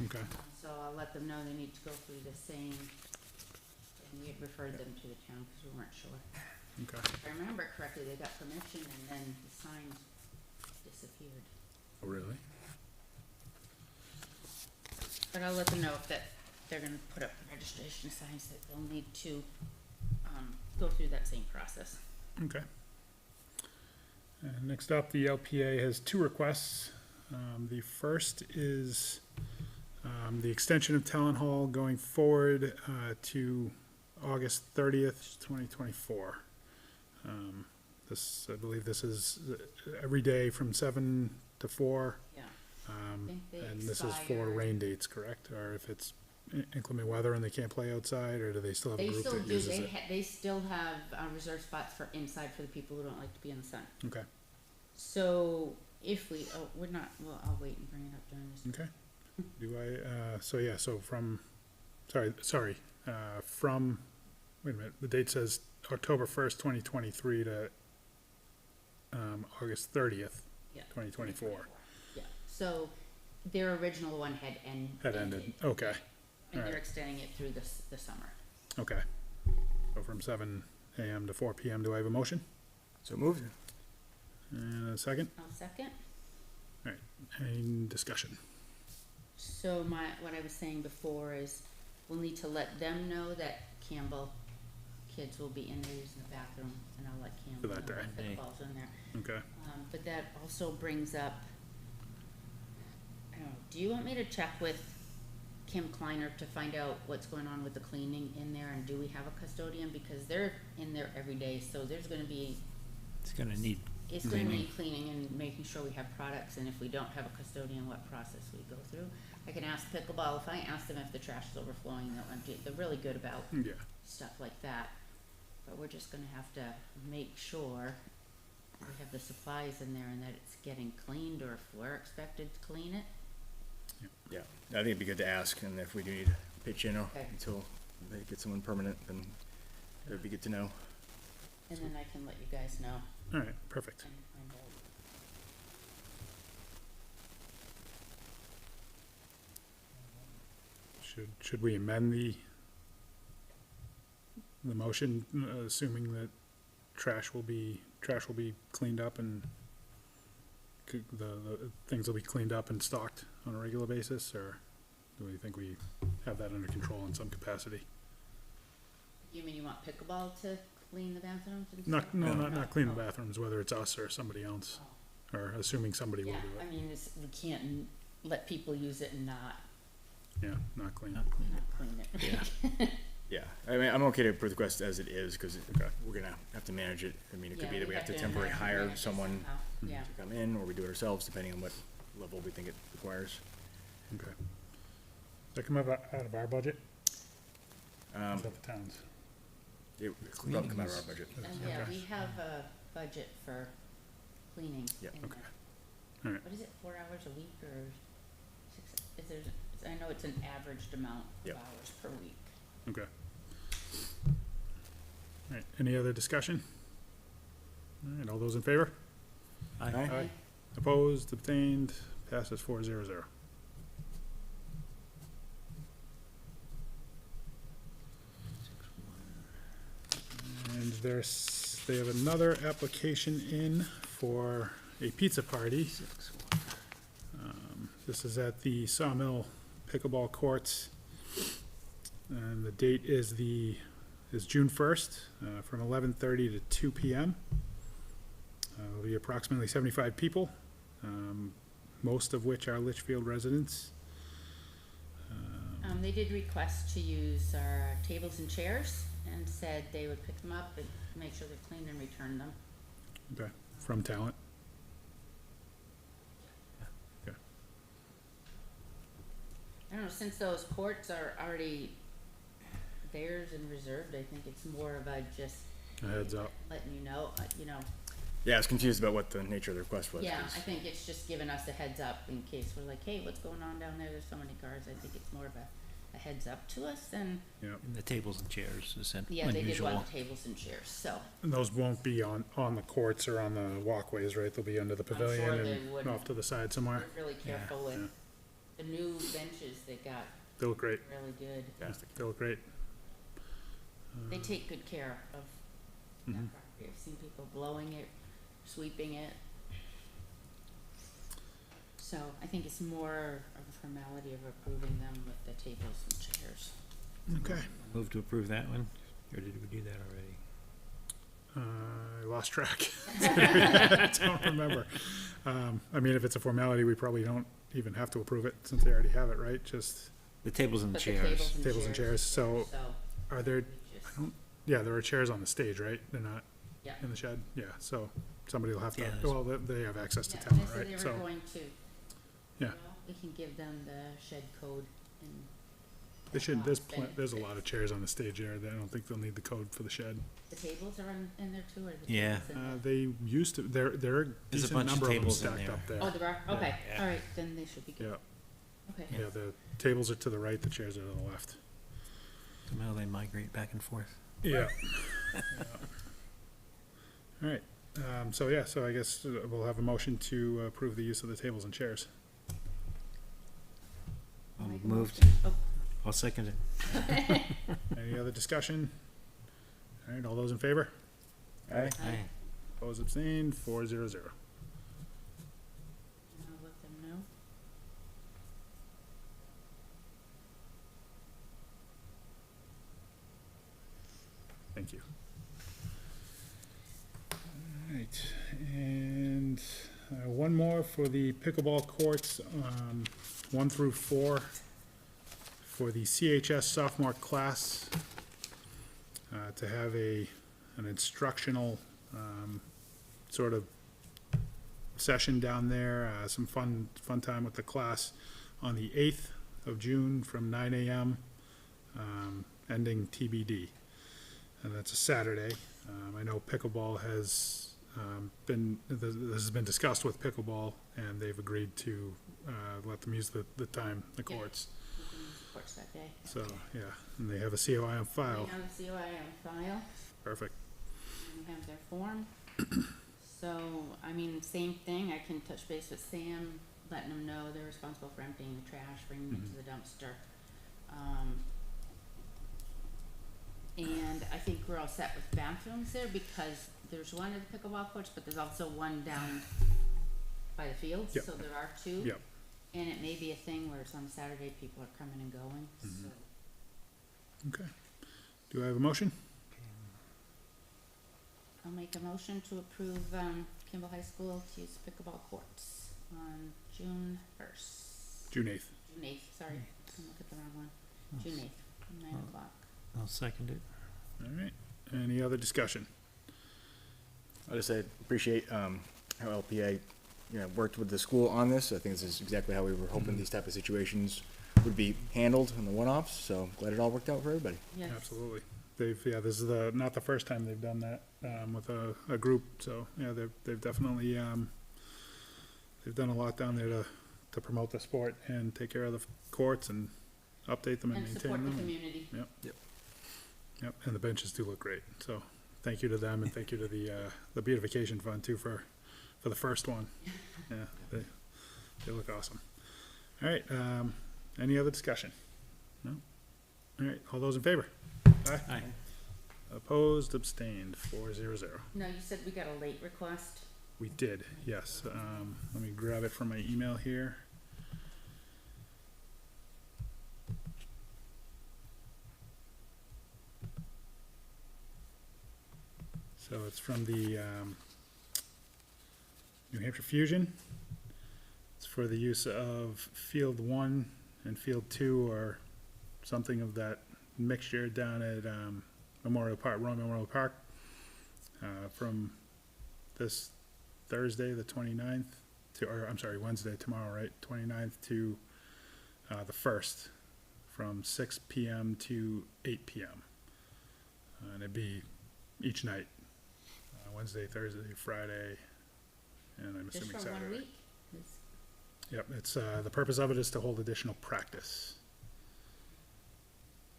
Speaker 1: Okay,
Speaker 3: so I'll let them know they need to go through the same. And we had referred them to the town because we weren't sure.
Speaker 1: okay.
Speaker 3: If I remember correctly, they got permission and then the signs disappeared.
Speaker 1: Oh, really?
Speaker 3: But I'll let them know if they're gonna put up registration signs, that they'll need to, go through that same process.
Speaker 1: Okay. Next up, the LPA has 2 requests. The first is the extension of Town Hall going forward to August 30th, 2024. I believe this is every day from 7 to 4.
Speaker 3: Yeah.
Speaker 1: Um,
Speaker 3: think they
Speaker 1: And this is for
Speaker 3: expire-
Speaker 1: rain dates, correct? Or if it's inclement weather and they can't play outside, or do they still have a
Speaker 3: They
Speaker 1: group
Speaker 3: still
Speaker 1: that
Speaker 3: do,
Speaker 1: uses it?
Speaker 3: they still have, reserved spots for inside for the people who don't like to be in the sun.
Speaker 1: Okay,
Speaker 3: So if we, oh, we're not, well, I'll wait and bring it up during this.
Speaker 1: Okay. Do I, so from, from, wait a minute, the date says October 1st, 2023 to August 30th,
Speaker 3: Yeah.
Speaker 1: 2024.
Speaker 3: Yeah, so their original one had
Speaker 1: Ended, okay,
Speaker 3: and they're
Speaker 1: alright.
Speaker 3: extending it through the summer.
Speaker 1: okay. So from 7 AM to 4 PM, do I have a motion?
Speaker 2: So moved.
Speaker 1: And a second?
Speaker 3: I'll second.
Speaker 1: Alright, any discussion?
Speaker 3: So what I was saying before is, we'll need to let them know that Campbell kids will be in there using the bathroom, and I'll let Campbell know
Speaker 1: that day.
Speaker 3: that pickleball's in there.
Speaker 1: Okay,
Speaker 3: But that also brings up, I don't know, do you want me to check with Kim Kleiner to find out what's going on with the cleaning in there, and do we have a custodian? Because they're in there every day, so there's gonna be,
Speaker 4: It's gonna need
Speaker 3: it's gonna need cleaning and making sure we have products, and if we don't have a custodian, what process we go through. I can ask Pickleball, if I ask them if the trash is overflowing, they'll empty it, they're really good about
Speaker 1: yeah,
Speaker 3: stuff like that. But we're just gonna have to make sure we have the supplies in there and that it's getting cleaned, or if we're expected to clean it.
Speaker 2: Yeah, I think it'd be good to ask, and if we do need to pitch in
Speaker 3: Okay.
Speaker 2: until they get someone permanent, then it'd be good to know.
Speaker 3: And then I can let you guys know
Speaker 1: alright, perfect.
Speaker 3: and find out.
Speaker 1: Should we amend the motion, assuming that trash will be cleaned up and the things will be cleaned up and stocked on a regular basis, or do we think we have that under control in some capacity?
Speaker 3: You mean you want Pickleball to clean the bathrooms and
Speaker 1: Not,
Speaker 3: stuff?
Speaker 1: no, not clean the
Speaker 3: Oh.
Speaker 1: bathrooms, whether it's us or somebody else, or assuming somebody will
Speaker 3: Yeah,
Speaker 1: do
Speaker 3: I
Speaker 1: it.
Speaker 3: mean, we can't let people use it and not
Speaker 1: Yeah, not clean.
Speaker 3: clean it.
Speaker 2: Yeah, I mean, I'm okay to approve the request as it is, cause we're gonna have to manage it. I mean, it could be that we have to temporarily hire someone
Speaker 3: Yeah,
Speaker 2: to come in, or we do it ourselves, depending on what level we think it requires.
Speaker 1: Okay. Does that come out of our budget? Or is that the town's?
Speaker 2: It would probably come out of our budget.
Speaker 3: and yeah,
Speaker 1: Okay.
Speaker 3: we have a budget for cleaning.
Speaker 2: Yeah,
Speaker 3: in
Speaker 1: okay.
Speaker 3: there.
Speaker 1: Alright.
Speaker 3: What is it, 4 hours a week or 6, is there, I know it's an averaged amount of
Speaker 2: Yep.
Speaker 3: hours per week.
Speaker 1: Okay. Alright, any other discussion? Alright, all those in favor?
Speaker 2: Aye.
Speaker 3: Okay.
Speaker 1: Opposed, abstained, passes 400. And they have another application in for a pizza party. This is at the Sawmill Pickleball Courts. And the date is June 1st, from 11:30 to 2 PM. There'll be approximately 75 people, most of which are Litchfield residents.
Speaker 3: They did request to use our tables and chairs and said they would pick them up and make sure they're clean and return them.
Speaker 1: Okay, from Talent. Okay,
Speaker 3: I don't know, since those courts are already theirs and reserved, I think it's more of a just
Speaker 1: a heads up.
Speaker 3: letting you know,
Speaker 2: Yeah, I was confused about what the nature of the request was.
Speaker 3: yeah,
Speaker 2: 'cause-
Speaker 3: I think it's just giving us a heads up in case we're like, hey, what's going on down there? There's so many cars. I think it's more of a heads up to us than,
Speaker 4: And the tables and chairs is
Speaker 3: yeah, they did
Speaker 4: unusual.
Speaker 3: want tables and chairs, so.
Speaker 1: And those won't be on the courts or on the walkways, right? They'll be under the
Speaker 3: sure
Speaker 1: pavilion
Speaker 3: they
Speaker 1: and
Speaker 3: wouldn't.
Speaker 1: off to the side somewhere.
Speaker 3: We're really careful
Speaker 1: yeah.
Speaker 3: with the new benches they got,
Speaker 1: They look great.
Speaker 3: really good.
Speaker 2: Fantastic.
Speaker 1: They look great.
Speaker 3: They take good care of that
Speaker 1: Mhm.
Speaker 3: property. I've seen people blowing it, sweeping it. So I think it's more of a formality of approving them with the tables and chairs.
Speaker 1: Okay.
Speaker 4: Move to approve that one, or did we do that already?
Speaker 1: I lost track. I don't remember. I mean, if it's a formality, we probably don't even have to approve it since they already have it, right? Just,
Speaker 4: The tables and
Speaker 3: But the
Speaker 4: chairs.
Speaker 1: Tables and chairs, so are there,
Speaker 3: we just-
Speaker 1: yeah, there are chairs on the stage, right? They're not
Speaker 3: Yeah.
Speaker 1: in the shed? Yeah, so somebody will have to,
Speaker 4: Yeah, there's-
Speaker 1: well, they have access to
Speaker 3: Yeah,
Speaker 1: talent,
Speaker 3: they said
Speaker 1: right?
Speaker 3: they were
Speaker 1: So,
Speaker 3: going to.
Speaker 1: Yeah.
Speaker 3: We can give them the shed code and
Speaker 1: They should, there's,
Speaker 3: Benefits.
Speaker 1: there's a lot of chairs on the stage there. I don't think they'll need the code for the shed.
Speaker 3: The tables are in there too, or the
Speaker 4: Yeah.
Speaker 3: tables in there?
Speaker 1: They used to, there are a
Speaker 4: There's a
Speaker 1: decent
Speaker 4: bunch of
Speaker 1: number of them
Speaker 4: tables in
Speaker 1: stacked
Speaker 4: there.
Speaker 1: up there.
Speaker 3: Oh, there are, okay,
Speaker 4: Yeah.
Speaker 3: all right, then they should be good,
Speaker 1: Yeah,
Speaker 3: okay.
Speaker 1: yeah, the tables are to the right, the chairs are to the left.
Speaker 4: Somehow they migrate back and forth.
Speaker 1: Yeah. All right, so yeah, so I guess we'll have a motion to approve the use of the tables and chairs.
Speaker 4: I'll
Speaker 3: Make a
Speaker 4: moved.
Speaker 3: motion. Oh,
Speaker 4: I'll second it.
Speaker 1: Any other discussion? All right, all those in favor?
Speaker 2: Aye.
Speaker 4: Aye.
Speaker 1: Opposed, abstained, 400.
Speaker 3: and I'll let them know.
Speaker 1: Thank you. All right, and one more for the pickleball courts, 1 through 4, for the CHS sophomore class, to have an instructional sort of session down there, some fun time with the class on the 8th of June from 9 a.m., ending TBD. And that's a Saturday. I know pickleball has this has been discussed with pickleball, and they've agreed to let them use the time, the
Speaker 3: Yeah.
Speaker 1: courts.
Speaker 3: We can use the courts that day.
Speaker 1: So, yeah, and they have a COI on file.
Speaker 3: We have the COI on file,
Speaker 1: Perfect.
Speaker 3: and we have their form. So, I mean, same thing, I can touch base with Sam, letting them know they're responsible for emptying the trash, bringing it to the dumpster. And I think we're all set with bathrooms there, because there's one at the pickleball courts, but there's also one down by the fields,
Speaker 1: Yep.
Speaker 3: so there are two.
Speaker 1: Yep.
Speaker 3: And it may be a thing where it's on Saturday, people are coming and going, so.
Speaker 1: Okay. Do I have a motion?
Speaker 3: I'll make a motion to approve, Kimball High School to use pickleball courts on June 1st.
Speaker 1: June 8th.
Speaker 3: June 8th, sorry, I looked at the wrong one. June 8th, 9 o'clock.
Speaker 4: I'll second it.
Speaker 1: All right. Any other discussion?
Speaker 2: I just said, appreciate, how LPA, worked with the school on this. I think this is exactly how we were hoping these type of situations would be handled in the one-offs, so glad it all worked out for everybody.
Speaker 3: Yes.
Speaker 1: Absolutely. This is not the first time they've done that, with a group, so, yeah, they've definitely, they've done a lot down there to promote the sport and take care of the courts and update them and
Speaker 3: And
Speaker 1: maintain
Speaker 3: support
Speaker 1: them.
Speaker 3: the community.
Speaker 1: Yep, and the benches do look great, so thank you to them, and thank you to the beautification fund too for the first one. Yeah, they look awesome. All right, any other discussion? No? All right, all those in favor? Aye.
Speaker 4: Aye.
Speaker 1: Opposed, abstained, 400.
Speaker 3: No, you said we got a late request.
Speaker 1: We did, yes. Let me grab it from my email here. So it's from the New Hampshire Fusion. It's for the use of Field 1 and Field 2, or something of that mixture down at Memorial Park, Royal Memorial Park, from this Thursday, the 29th, Wednesday, tomorrow, right? 29th to the 1st, from 6 p.m. to 8 p.m. And it'd be each night, Wednesday, Thursday, Friday, and I'm
Speaker 3: Just
Speaker 1: assuming
Speaker 3: for 1
Speaker 1: Saturday.
Speaker 3: week? It's-
Speaker 1: Yep, it's, the purpose of it is to hold additional practice.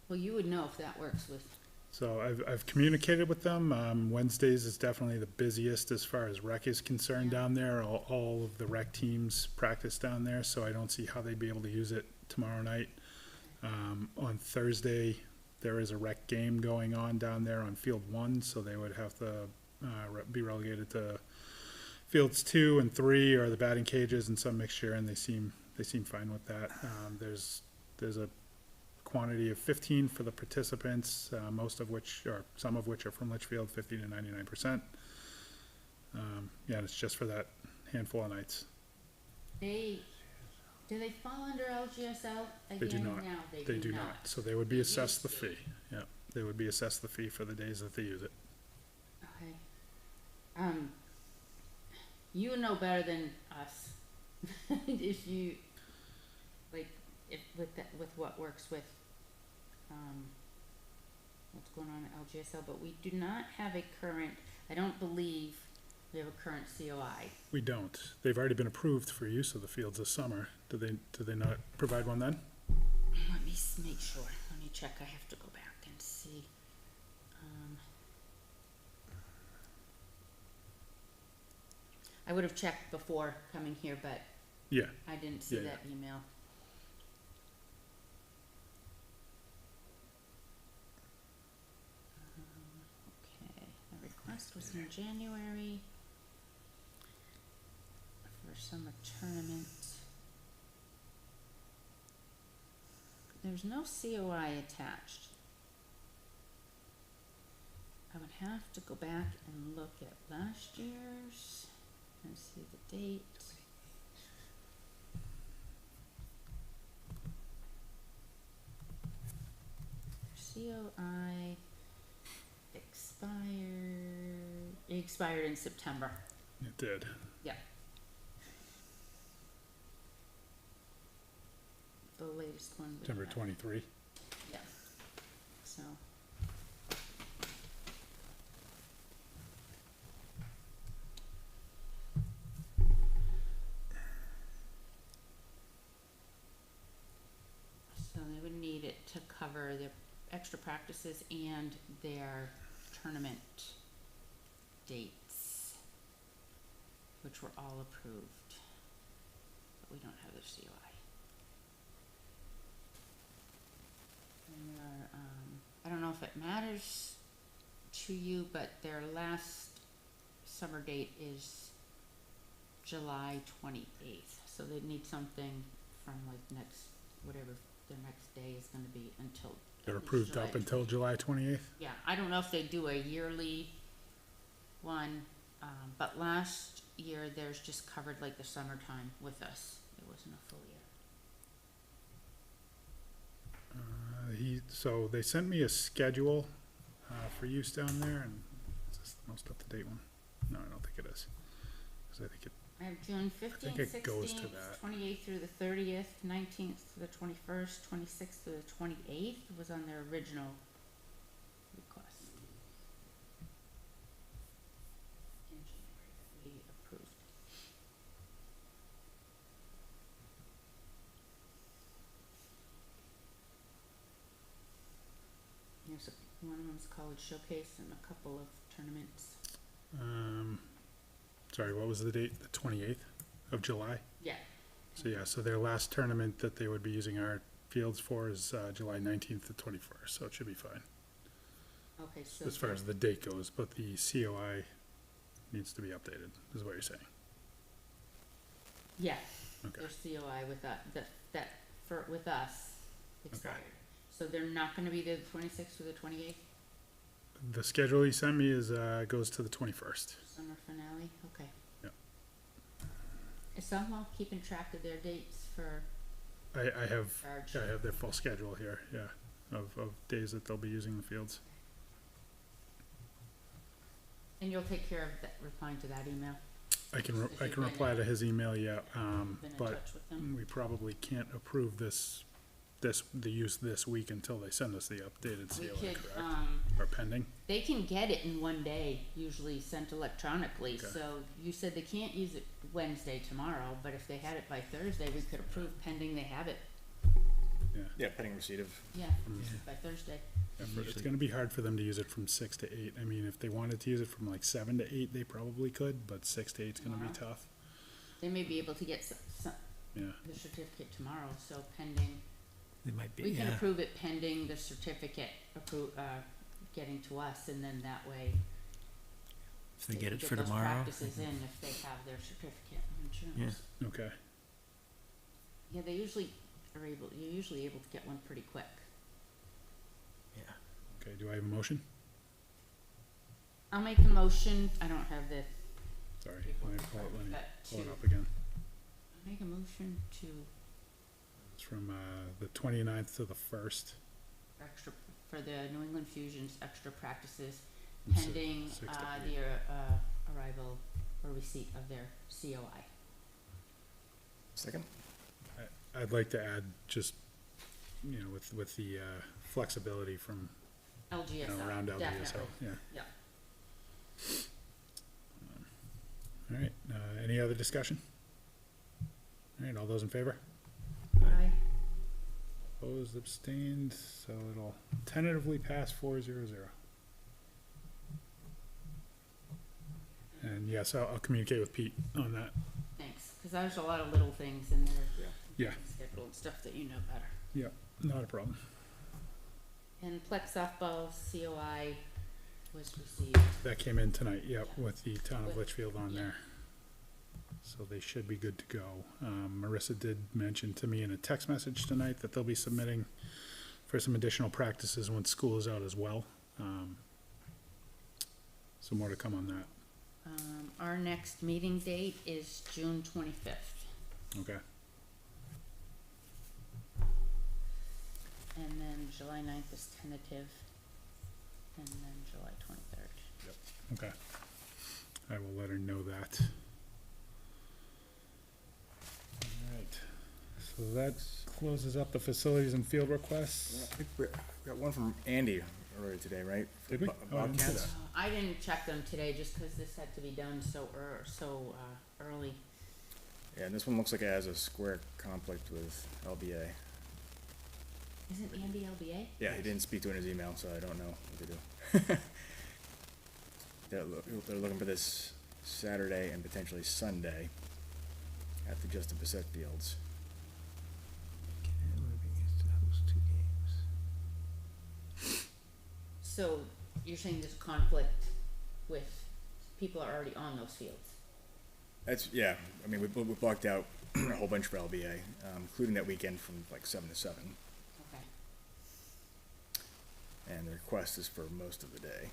Speaker 3: Well, you would know if that works with,
Speaker 1: So I've communicated with them. Wednesdays is definitely the busiest as far as rec is concerned
Speaker 3: Yeah.
Speaker 1: down there. All of the rec teams practice down there, so I don't see how they'd be able to use it tomorrow night. On Thursday, there is a rec game going on down there on Field 1, so they would have to be relegated to Fields 2 and 3, or the batting cages and some mixture, and they seem fine with that. There's a quantity of 15 for the participants, some of which are from Litchfield, 50 to 99%. Yeah, and it's just for that handful of nights.
Speaker 3: do they fall under LGSL?
Speaker 1: They do
Speaker 3: Again,
Speaker 1: not.
Speaker 3: now
Speaker 1: They do not. So they would be
Speaker 3: They
Speaker 1: assessed the
Speaker 3: used to.
Speaker 1: fee. Yeah, they would be assessed the fee for the days that they use it.
Speaker 3: Okay. You know better than us. If you, like, with what works with going on at LGSL, but we do not have a current, I don't believe we have a current COI.
Speaker 1: We don't. They've already been approved for use of the fields this summer. Do they not provide one then?
Speaker 3: Let me make sure, let me check, I have to go back and see. I would have checked before coming here, but
Speaker 1: Yeah,
Speaker 3: I didn't see
Speaker 1: Yeah,
Speaker 3: that email. Okay, the request was in January for summer tournament. There's no COI attached. I would have to go back and look at last year's and see the date. COI it expired in September.
Speaker 1: it did.
Speaker 3: Yeah. The latest one. we
Speaker 1: September
Speaker 3: have.
Speaker 1: 23.
Speaker 3: Yeah. So. So they would need it to cover their extra practices and their tournament dates, which were all approved, but we don't have their COI. And their, I don't know if it matters to you, but their last summer date is July 28th, so they need something from like next, whatever their next day is gonna be until.
Speaker 1: They're
Speaker 3: at least
Speaker 1: approved
Speaker 3: July
Speaker 1: up until July 28th.
Speaker 3: Yeah, I don't know if they do a yearly one, but last year theirs just covered like the summertime with us. It wasn't a full year.
Speaker 1: So they sent me a schedule for use down there, and is this the most up-to-date one? No, I don't think it is. 'Cause I think it,
Speaker 3: I have June
Speaker 1: think
Speaker 3: 15th,
Speaker 1: it goes to
Speaker 3: 16th,
Speaker 1: that.
Speaker 3: 28th through the 30th, 19th to the 21st, 26th to the 28th was on their original request. In January that we approved. One of them's college showcase and a couple of tournaments.
Speaker 1: sorry, what was the date? The 28th of July?
Speaker 3: Yeah.
Speaker 1: So yeah, so their last tournament that they would be using our fields for is July 19th to 21st, so it should be fine
Speaker 3: Okay, so.
Speaker 1: as far as the date goes, but the COI needs to be updated, is what you're saying.
Speaker 3: Yeah,
Speaker 1: Okay.
Speaker 3: their COI with with us expired. So they're not gonna be the 26th or the 28th,
Speaker 1: The schedule he sent me is, goes to the 21st.
Speaker 3: summer finale, okay.
Speaker 1: Yep.
Speaker 3: Is someone keeping track of their dates for
Speaker 1: I have
Speaker 3: charge?
Speaker 1: I have their full schedule here, yeah, of days that they'll be using the fields.
Speaker 3: And you'll take care of that, replying to that email?
Speaker 1: I can
Speaker 3: If you've been
Speaker 1: reply to his email, yeah,
Speaker 3: Been in
Speaker 1: but
Speaker 3: touch with them?
Speaker 1: we probably can't approve the use this week until they send us the updated
Speaker 3: We
Speaker 1: COI,
Speaker 3: could,
Speaker 1: correct? Or pending?
Speaker 3: they can get it in one day, usually sent electronically,
Speaker 1: Okay.
Speaker 3: so you said they can't use it Wednesday, tomorrow, but if they had it by Thursday, we could approve pending they have it,
Speaker 2: Yeah, pending receipt of,
Speaker 3: yeah, by Thursday.
Speaker 1: Yeah, it's gonna be hard for them to use it from 6 to 8. I mean, if they wanted to use it from like 7 to 8, they probably could, but 6 to 8's gonna be
Speaker 3: Tomorrow?
Speaker 1: tough,
Speaker 3: They may be able to get
Speaker 1: yeah.
Speaker 3: the certificate tomorrow, so pending,
Speaker 4: It might be,
Speaker 3: we can
Speaker 4: yeah.
Speaker 3: approve it pending the certificate getting to us, and then that way.
Speaker 4: If they
Speaker 3: can
Speaker 4: get it for
Speaker 3: those
Speaker 4: tomorrow.
Speaker 3: practices in if they have their certificate of insurance.
Speaker 1: Okay,
Speaker 3: Yeah, you're usually able to get one pretty quick.
Speaker 4: Yeah.
Speaker 1: okay, do I have a motion?
Speaker 3: I'll make a motion, I don't have the,
Speaker 1: Sorry, let me pull it
Speaker 3: to,
Speaker 1: up again.
Speaker 3: make a motion to
Speaker 1: It's from, the 29th to the 1st.
Speaker 3: for the New England Fusion's extra practices
Speaker 1: From si-
Speaker 3: pending,
Speaker 1: 6 to 8.
Speaker 3: the, arrival or receipt of their COI.
Speaker 2: second?
Speaker 1: I'd like to add just, with the, flexibility from
Speaker 3: LGSO,
Speaker 1: around LGSO,
Speaker 3: definitely.
Speaker 1: yeah.
Speaker 3: Yeah.
Speaker 1: All right, any other discussion? All right, all those in favor?
Speaker 3: Aye.
Speaker 1: Opposed, abstained, so it'll tentatively pass 4-0-0. And yes, I'll communicate with Pete on that.
Speaker 3: Thanks, cause there's a lot of little things in there.
Speaker 1: Yeah.
Speaker 3: Schedule and stuff that you know better.
Speaker 1: Yep, not a problem.
Speaker 3: And Plex softball COI was received.
Speaker 1: That came in tonight, yep, with the town of
Speaker 3: With-
Speaker 1: Litchfield on
Speaker 3: yeah.
Speaker 1: there. So they should be good to go. Marissa did mention to me in a text message tonight that they'll be submitting for some additional practices when school is out as well. So more to come on that,
Speaker 3: Our next meeting date is June 25th.
Speaker 1: okay?
Speaker 3: And then July 9th is tentative, and then July 23rd.
Speaker 1: Okay. I will let her know that. Alright, so that closes up the facilities and field requests.
Speaker 2: I think we got one from Andy earlier today, right? For
Speaker 1: Did we?
Speaker 2: Bo-
Speaker 1: Oh, I didn't see
Speaker 2: Bobcats.
Speaker 1: that.
Speaker 3: I didn't check them today just 'cause this had to be done so early.
Speaker 2: Yeah, and this one looks like it has a square conflict with LBA.
Speaker 3: Isn't Andy LBA?
Speaker 2: Yeah, he didn't speak to it in his email, so I don't know what to do. They're looking for this Saturday and potentially Sunday at the Justin Bissett Fields.
Speaker 3: So you're saying there's conflict with people are already on those fields?
Speaker 2: That's, yeah, I mean, we blocked out a whole bunch for LBA, including that weekend from like 7 to 7.
Speaker 3: Okay,
Speaker 2: And the request is for most of the day.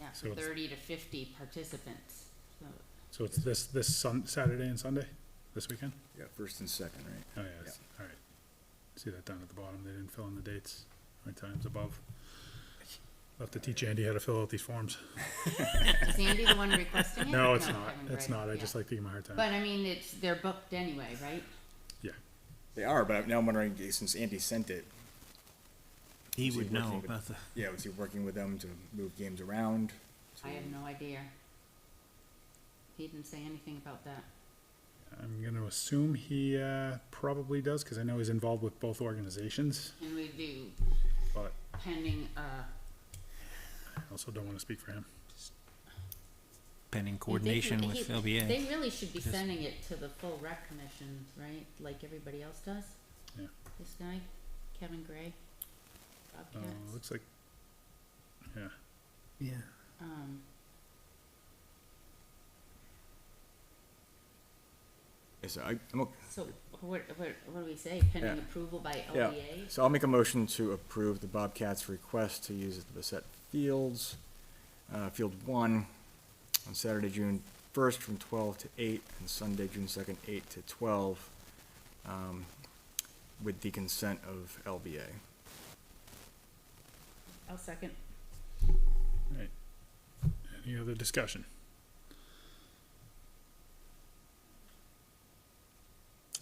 Speaker 3: yeah,
Speaker 1: So it's-
Speaker 3: 30 to 50 participants, so,
Speaker 1: So it's this Saturday and Sunday, this weekend?
Speaker 2: Yeah, first and second, right?
Speaker 1: Oh, yeah, it's, all right. See that down at the bottom, they didn't fill in the dates, right times above. I'll have to teach Andy how to fill out these forms.
Speaker 3: is Andy the one requesting it?
Speaker 1: No, it's not,
Speaker 3: Kevin
Speaker 1: it's
Speaker 3: Gray,
Speaker 1: not, I
Speaker 3: yeah.
Speaker 1: just like to give him a hard time.
Speaker 3: But I mean, they're booked anyway, right?
Speaker 1: Yeah,
Speaker 2: They are, but now I'm wondering, since Andy sent it,
Speaker 4: He
Speaker 2: Was he
Speaker 4: would know
Speaker 2: working with-
Speaker 4: about the,
Speaker 2: yeah, was he working with them to move games around?
Speaker 3: I have no idea. He didn't say anything about that.
Speaker 1: I'm gonna assume he, probably does, cause I know he's involved with both organizations,
Speaker 3: Can we do
Speaker 1: but
Speaker 3: pending,
Speaker 1: I also don't wanna speak for him.
Speaker 4: pending coordination with LBA.
Speaker 3: They really should be
Speaker 4: Yes.
Speaker 3: sending it to the full rec commission, right, like everybody else does?
Speaker 1: Yeah.
Speaker 3: This guy, Kevin Gray, Bobcats,
Speaker 1: Looks like, yeah,
Speaker 4: Yeah.
Speaker 2: Yeah, so I'm okay.
Speaker 3: So what do we say, pending
Speaker 2: Yeah.
Speaker 3: approval by
Speaker 2: Yeah.
Speaker 3: LBA?
Speaker 2: So I'll make a motion to approve the Bobcats' request to use the Bissett Fields, Field 1, on Saturday, June 1st from 12 to 8, and Sunday, June 2nd, 8 to 12, with the consent of LBA.
Speaker 3: I'll second.
Speaker 1: right. Any other discussion?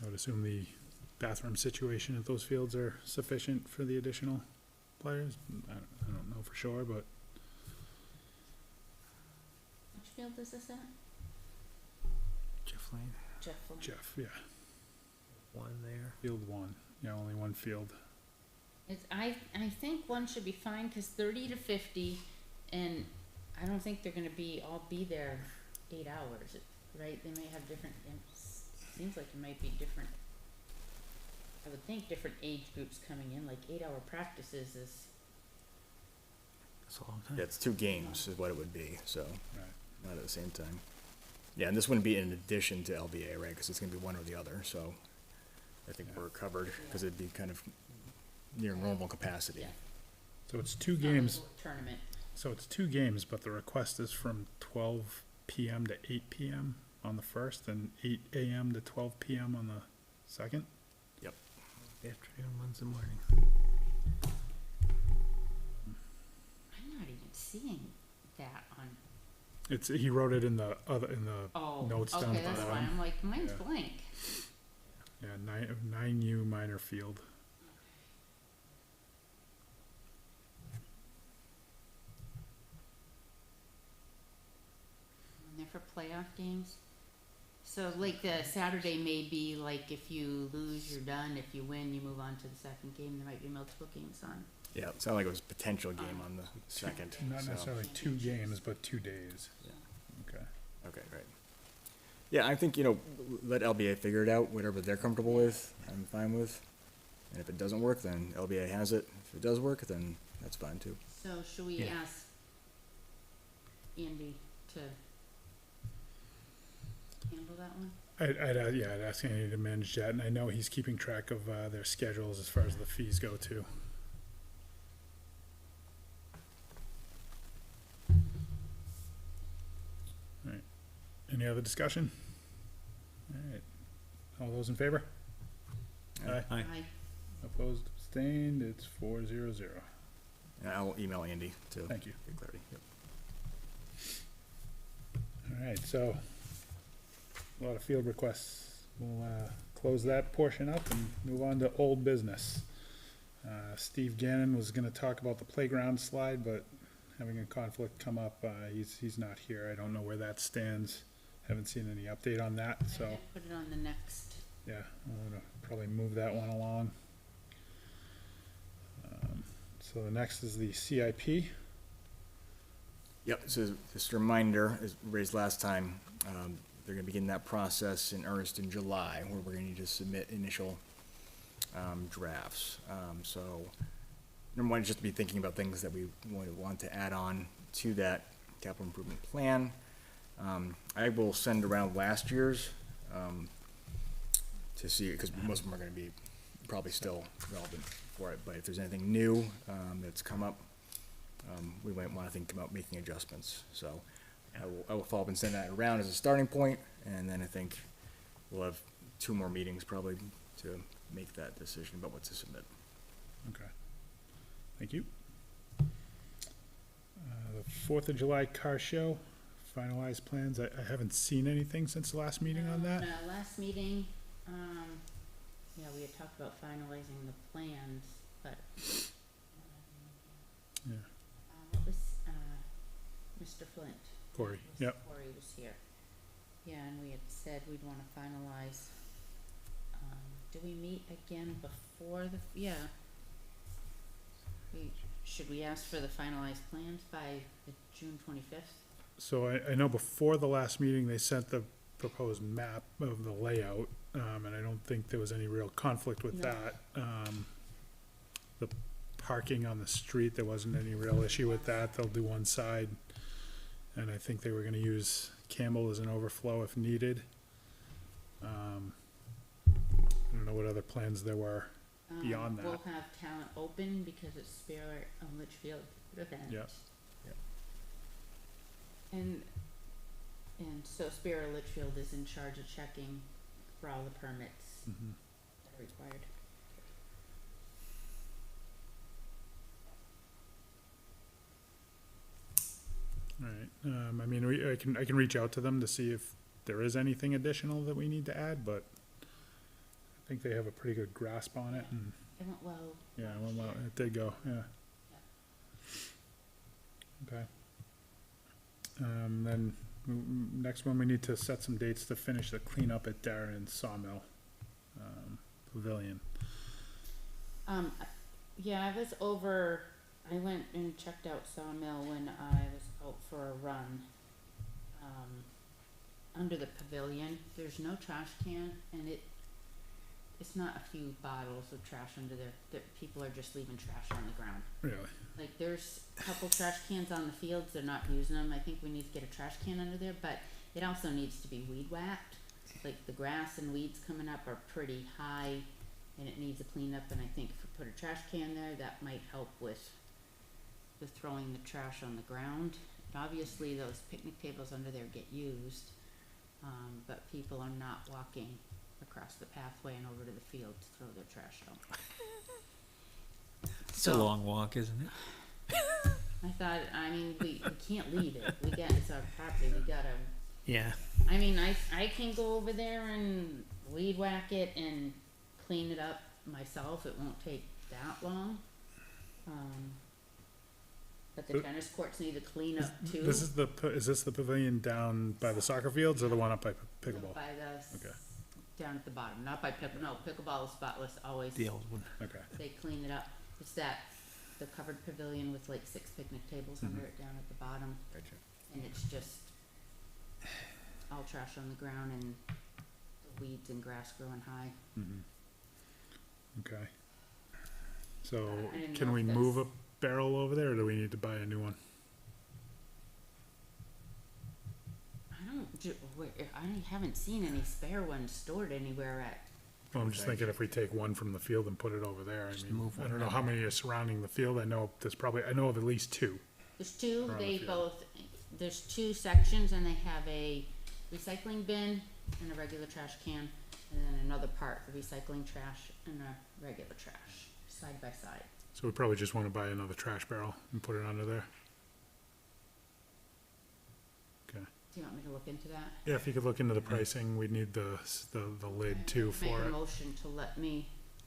Speaker 1: I would assume the bathroom situation at those fields are sufficient for the additional players. I don't know for sure, but
Speaker 3: Which field is this at?
Speaker 4: Jeff Lane,
Speaker 3: Jeff Lane.
Speaker 1: Jeff, yeah,
Speaker 4: one there.
Speaker 1: field 1, yeah, only one field.
Speaker 3: It's, I think one should be fine, cause 30 to 50, and I don't think they're gonna all be there 8 hours, right? They may have different, seems like it might be different. I would think different age groups coming in, like 8-hour practices is,
Speaker 4: That's a long time.
Speaker 2: Yeah, it's 2 games is what it would be, so,
Speaker 1: Right.
Speaker 2: not at the same time. Yeah, and this wouldn't be in addition to LBA, right, because it's gonna be one or the other, so I think we're covered, because it'd be kind of near normal capacity.
Speaker 3: yeah.
Speaker 1: So it's 2
Speaker 3: It's not like
Speaker 1: games,
Speaker 3: a tournament.
Speaker 1: so it's 2 games, but the request is from 12 PM to 8 PM on the first and 8 AM to 12 PM on the second?
Speaker 4: Afternoon, one's the morning.
Speaker 3: I'm not even seeing that on,
Speaker 1: It's, he wrote it in the
Speaker 3: oh,
Speaker 1: notes down
Speaker 3: okay,
Speaker 1: at the
Speaker 3: that's
Speaker 1: bottom.
Speaker 3: fine, I'm like, mine's
Speaker 1: Yeah.
Speaker 3: blank.
Speaker 1: Yeah, 9U minor field.
Speaker 3: for playoff games. So like the Saturday may be like if you lose, you're done. If you win, you move on to the second game. There might be multiple games on.
Speaker 2: Yeah, it sounded like it was a potential game on the second.
Speaker 1: Not
Speaker 2: so-
Speaker 1: necessarily 2 games, but 2 days.
Speaker 2: Yeah.
Speaker 1: Okay.
Speaker 2: Okay, right. Yeah, I think, let LBA figure it out, whatever they're comfortable with, I'm fine with. And if it doesn't work, then LBA has it. If it does work, then that's fine too.
Speaker 3: So should we
Speaker 4: Yeah.
Speaker 3: ask Andy to handle that one?
Speaker 1: I'd ask Andy to manage that, and I know he's keeping track of their schedules as far as the fees go too. All right. Any other discussion? All right. All those in favor? Aye.
Speaker 4: Aye.
Speaker 3: Aye.
Speaker 1: Opposed, abstained, it's 4-0-0.
Speaker 2: And I'll email Andy to
Speaker 1: Thank you.
Speaker 2: get clarity. Yep.
Speaker 1: All right, so, a lot of field requests. We'll, close that portion up and move on to old business. Steve Gannon was gonna talk about the playground slide, but having a conflict come up, he's not here. I don't know where that stands. Haven't seen any update on that,
Speaker 3: I
Speaker 1: so,
Speaker 3: did put it on the next.
Speaker 1: yeah, I'm gonna probably move that one along. So the next is the CIP.
Speaker 2: Yep, so just a reminder, as raised last time, they're gonna begin that process in earnest in July, where we're gonna need to submit initial, drafts. So, number one, is just to be thinking about things that we would want to add on to that capital improvement plan. I will send around last year's, to see, because most of them are gonna be probably still relevant for it, but if there's anything new, that's come up, we might wanna think about making adjustments, so I will follow up and send that around as a starting point, and then I think we'll have 2 more meetings probably to make that decision about what to submit.
Speaker 1: Okay. Thank you. The 4th of July car show, finalized plans. I haven't seen anything since the last meeting on that.
Speaker 3: No, last meeting, yeah, we had talked about finalizing the plans, but.
Speaker 1: Yeah.
Speaker 3: What was, Mr. Flint?
Speaker 1: Corey, yep.
Speaker 3: Corey was here. Yeah, and we had said we'd wanna finalize, do we meet again before yeah. Should we ask for the finalized plans by the June 25th?
Speaker 1: So I know before the last meeting, they sent the proposed map of the layout, and I don't think there was any real conflict with
Speaker 3: No.
Speaker 1: that. The parking on the street, there wasn't any real issue with that. They'll do one side. And I think they were gonna use Campbell as an overflow if needed. I don't know what other plans there were. Beyond that.
Speaker 3: We'll have talent open because it's Spirit of Litchfield event.
Speaker 1: Yeah.
Speaker 2: Yep.
Speaker 3: And so Spirit of Litchfield is in charge of checking for all the permits
Speaker 1: Mhm.
Speaker 3: that are required.
Speaker 1: Alright, I mean, I can reach out to them to see if there is anything additional that we need to add, but I think they have a pretty good grasp on it, and,
Speaker 3: It went well.
Speaker 1: yeah, well, it did go, yeah. Okay. Then, next one, we need to set some dates to finish the cleanup at Darren's Sawmill, Pavilion.
Speaker 3: Yeah, I went and checked out Sawmill when I was out for a run. Under the pavilion, there's no trash can, and it's not a few bottles of trash under there, that people are just leaving trash on the ground.
Speaker 1: Really?
Speaker 3: Like, there's a couple trash cans on the fields, they're not using them, I think we need to get a trash can under there, but it also needs to be weed whacked. Like, the grass and weeds coming up are pretty high, and it needs a cleanup, and I think if we put a trash can there, that might help with the throwing the trash on the ground. And obviously, those picnic tables under there get used, but people are not walking across the pathway and over to the field to throw their trash out.
Speaker 4: It's a long walk, isn't it?
Speaker 3: I thought, we can't leave it. It's our property. We gotta.
Speaker 4: Yeah.
Speaker 3: I can go over there and weed whack it and clean it up myself. It won't take that long. But the tennis courts need to clean up too.
Speaker 1: Is this the pavilion down by the soccer fields or the one up by pickleball?
Speaker 3: By the,
Speaker 1: Okay.
Speaker 3: down at the bottom, not by pickleball is spotless, always.
Speaker 4: The old one.
Speaker 1: Okay.
Speaker 3: They clean it up. It's that, the covered pavilion with like 6 picnic tables under it down at the bottom,
Speaker 2: Gotcha.
Speaker 3: and it's just all trash on the ground and the weeds and grass growing high.
Speaker 1: Okay. So
Speaker 3: I didn't
Speaker 1: can
Speaker 3: know
Speaker 1: we
Speaker 3: if
Speaker 1: move a
Speaker 3: that's-
Speaker 1: barrel over there or do we need to buy a new one?
Speaker 3: I haven't seen any spare ones stored anywhere at,
Speaker 1: Well, I'm just thinking if we take one from the field and put it over there, I mean,
Speaker 4: move
Speaker 1: I
Speaker 4: one
Speaker 1: don't know
Speaker 4: around.
Speaker 1: how many are surrounding the field. I know of at least two.
Speaker 3: there's two,
Speaker 1: Around the
Speaker 3: they
Speaker 1: field.
Speaker 3: both, there's 2 sections and they have a recycling bin and a regular trash can, and then another part, the recycling trash and a regular trash, side by side.
Speaker 1: So we probably just wanna buy another trash barrel and put it under there. Okay.
Speaker 3: Do you want me to look into that?
Speaker 1: Yeah, if you could look into the pricing, we'd need the lid too
Speaker 3: Make
Speaker 1: for
Speaker 3: a
Speaker 1: it.
Speaker 3: motion to let me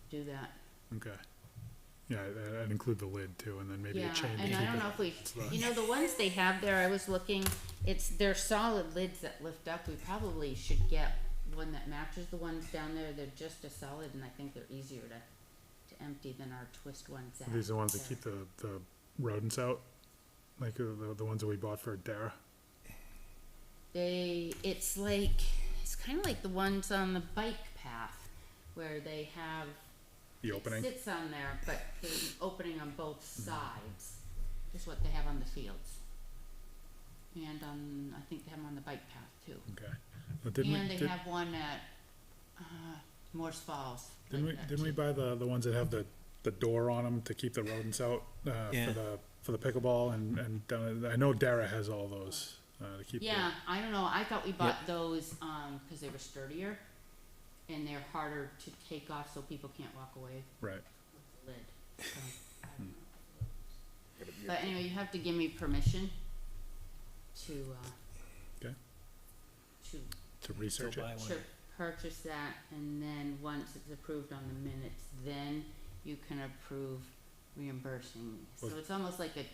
Speaker 3: do that.
Speaker 1: Okay. Yeah, I'd include the lid too, and then maybe a
Speaker 3: Yeah,
Speaker 1: chain to
Speaker 3: and
Speaker 1: keep
Speaker 3: I don't
Speaker 1: it.
Speaker 3: know if we,
Speaker 1: the-
Speaker 3: you know, the ones they have there, I was looking, they're solid lids that lift up. We probably should get one that matches the ones down there. They're just as solid, and I think they're easier to empty than our twist ones.
Speaker 1: Are these the ones that
Speaker 3: there.
Speaker 1: keep the rodents out? Like the ones that we bought for Dara?
Speaker 3: It's kinda like the ones on the bike path, where they have.
Speaker 1: The opening?
Speaker 3: It sits on there, but there's an opening on both sides, is what they have on the fields. And I think they have them on the bike path too.
Speaker 1: Okay. But didn't
Speaker 3: And
Speaker 1: we,
Speaker 3: they have one at, Morse Falls. like that
Speaker 1: didn't we
Speaker 3: too.
Speaker 1: buy the ones that have the door on them to keep the rodents out,
Speaker 4: Yeah.
Speaker 1: for the pickleball and down, I know Dara has all those, to keep the.
Speaker 3: Yeah, I don't know, I thought we bought those, cause they were sturdier, and they're harder to take off so people can't walk away
Speaker 1: Right.
Speaker 3: with the lid. So, I don't know.
Speaker 2: Yeah, but
Speaker 3: But anyway, you have to give me permission to,
Speaker 1: Okay.
Speaker 3: to
Speaker 1: To research
Speaker 4: Go
Speaker 1: it.
Speaker 4: buy one.
Speaker 3: to purchase that, and then once it's approved on the minutes, then you can approve reimbursing. So
Speaker 1: Well-
Speaker 3: it's almost like a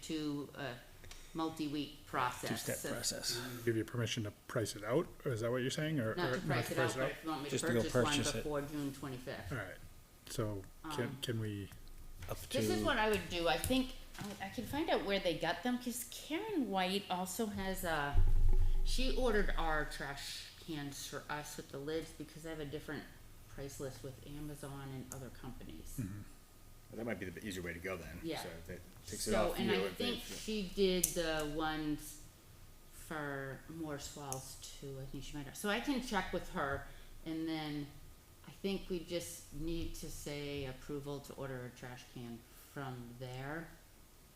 Speaker 3: multi-week process.
Speaker 4: Two-step
Speaker 3: So-
Speaker 4: process.
Speaker 1: Give you permission to price it out, or is that what you're saying, or
Speaker 3: Not
Speaker 1: or
Speaker 3: to price it out, but if you want me to
Speaker 4: Just to go
Speaker 3: purchase one
Speaker 4: purchase it.
Speaker 3: before June 25th.
Speaker 1: All right. So can we?
Speaker 4: Up
Speaker 3: This is
Speaker 4: to,
Speaker 3: what I would do, I think, I can find out where they got them, cause Karen White also has she ordered our trash cans for us with the lids, because I have a different price list with Amazon and other companies.
Speaker 2: That might be the easier way to go then.
Speaker 3: Yeah.
Speaker 2: So that takes it
Speaker 3: So,
Speaker 2: off
Speaker 3: and
Speaker 2: you
Speaker 3: I
Speaker 2: if they-
Speaker 3: think she did the ones for Morse Falls too, I think she might have, so I can check with her, and then I think we just need to say approval to order a trash can from there.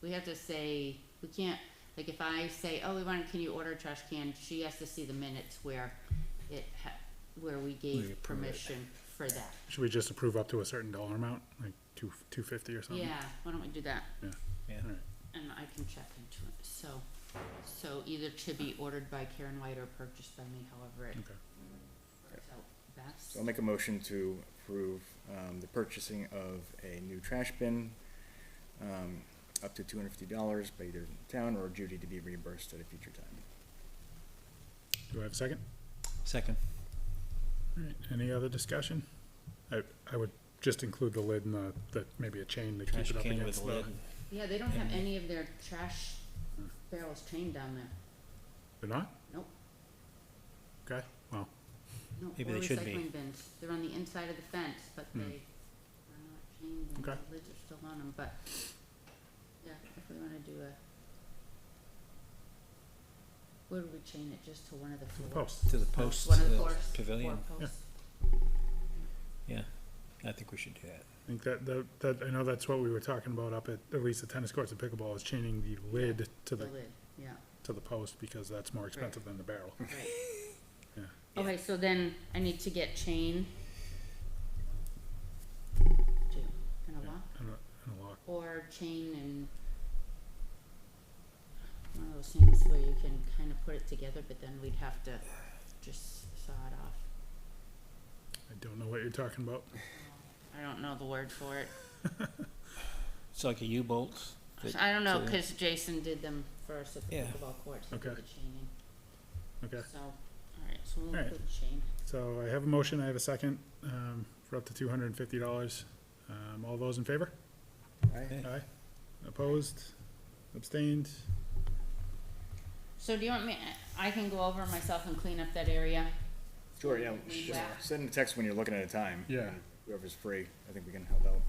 Speaker 3: We have to say, we can't, like if I say, oh, can you order a trash can, she has to see the minutes where where we
Speaker 4: We
Speaker 3: gave
Speaker 4: approve it.
Speaker 3: permission for that.
Speaker 1: Should we just approve up to a certain dollar amount, like $250 or something?
Speaker 3: Yeah, why don't we do that?
Speaker 4: yeah.
Speaker 1: All right.
Speaker 3: And I can check into it, so either to be ordered by Karen White or purchased by me, however it
Speaker 1: Okay.
Speaker 3: works out best.
Speaker 2: So I'll make a motion to approve, the purchasing of a new trash bin, up to $250 by either town or Judy to be reimbursed at a future time.
Speaker 1: Do I have a second?
Speaker 4: Second.
Speaker 1: All right. Any other discussion? I would just include the lid and maybe a chain to
Speaker 4: Trash
Speaker 1: keep it up
Speaker 4: can with
Speaker 1: against
Speaker 4: a
Speaker 1: the.
Speaker 4: lid.
Speaker 3: Yeah, they don't have any of their trash barrels chained down there,
Speaker 1: They're not?
Speaker 3: Nope.
Speaker 1: Okay. Well,
Speaker 3: no,
Speaker 4: Maybe
Speaker 3: or
Speaker 4: they should be.
Speaker 3: recycling bins, they're on the inside of the fence, but they are not chained and
Speaker 1: Okay.
Speaker 3: the lids are still on them, but, yeah, if we wanna do where do we chain it, just to one of the floors?
Speaker 1: post.
Speaker 4: To the posts,
Speaker 3: One
Speaker 4: to
Speaker 3: of the
Speaker 4: the
Speaker 3: floors,
Speaker 4: pavilion.
Speaker 3: floor posts.
Speaker 4: Yeah, I think we should do that.
Speaker 1: I think that I know that's what we were talking about up at least the tennis courts and pickleball is chaining the lid to
Speaker 3: The
Speaker 1: the
Speaker 3: lid, yeah,
Speaker 1: post because that's more expensive than the barrel.
Speaker 3: right.
Speaker 1: Yeah.
Speaker 3: Okay, so then I need to get chain. And a lock,
Speaker 1: And a lock.
Speaker 3: or chain and one of those things where you can kind of put it together, but then we'd have to just saw it off.
Speaker 1: I don't know what you're talking about.
Speaker 3: I don't know the word for it.
Speaker 4: It's like a U-bolt.
Speaker 3: I don't know,
Speaker 4: So-
Speaker 3: cause Jason did them first at the
Speaker 4: Yeah.
Speaker 3: pickleball courts, he
Speaker 1: Okay.
Speaker 3: did the chaining,
Speaker 1: Okay,
Speaker 3: so, alright, so we'll
Speaker 1: Alright.
Speaker 3: include chain.
Speaker 1: so I have a motion, I have a second, for up to $250. All those in favor?
Speaker 2: Aye.
Speaker 1: Aye. Opposed? Abstained?
Speaker 3: So do you want me, I can go over myself and clean up that area?
Speaker 2: Sure, yeah,
Speaker 3: We
Speaker 2: just
Speaker 3: whack.
Speaker 2: send a text when you're looking at a time.
Speaker 1: Yeah.
Speaker 2: and Whoever's free, I think we can help out.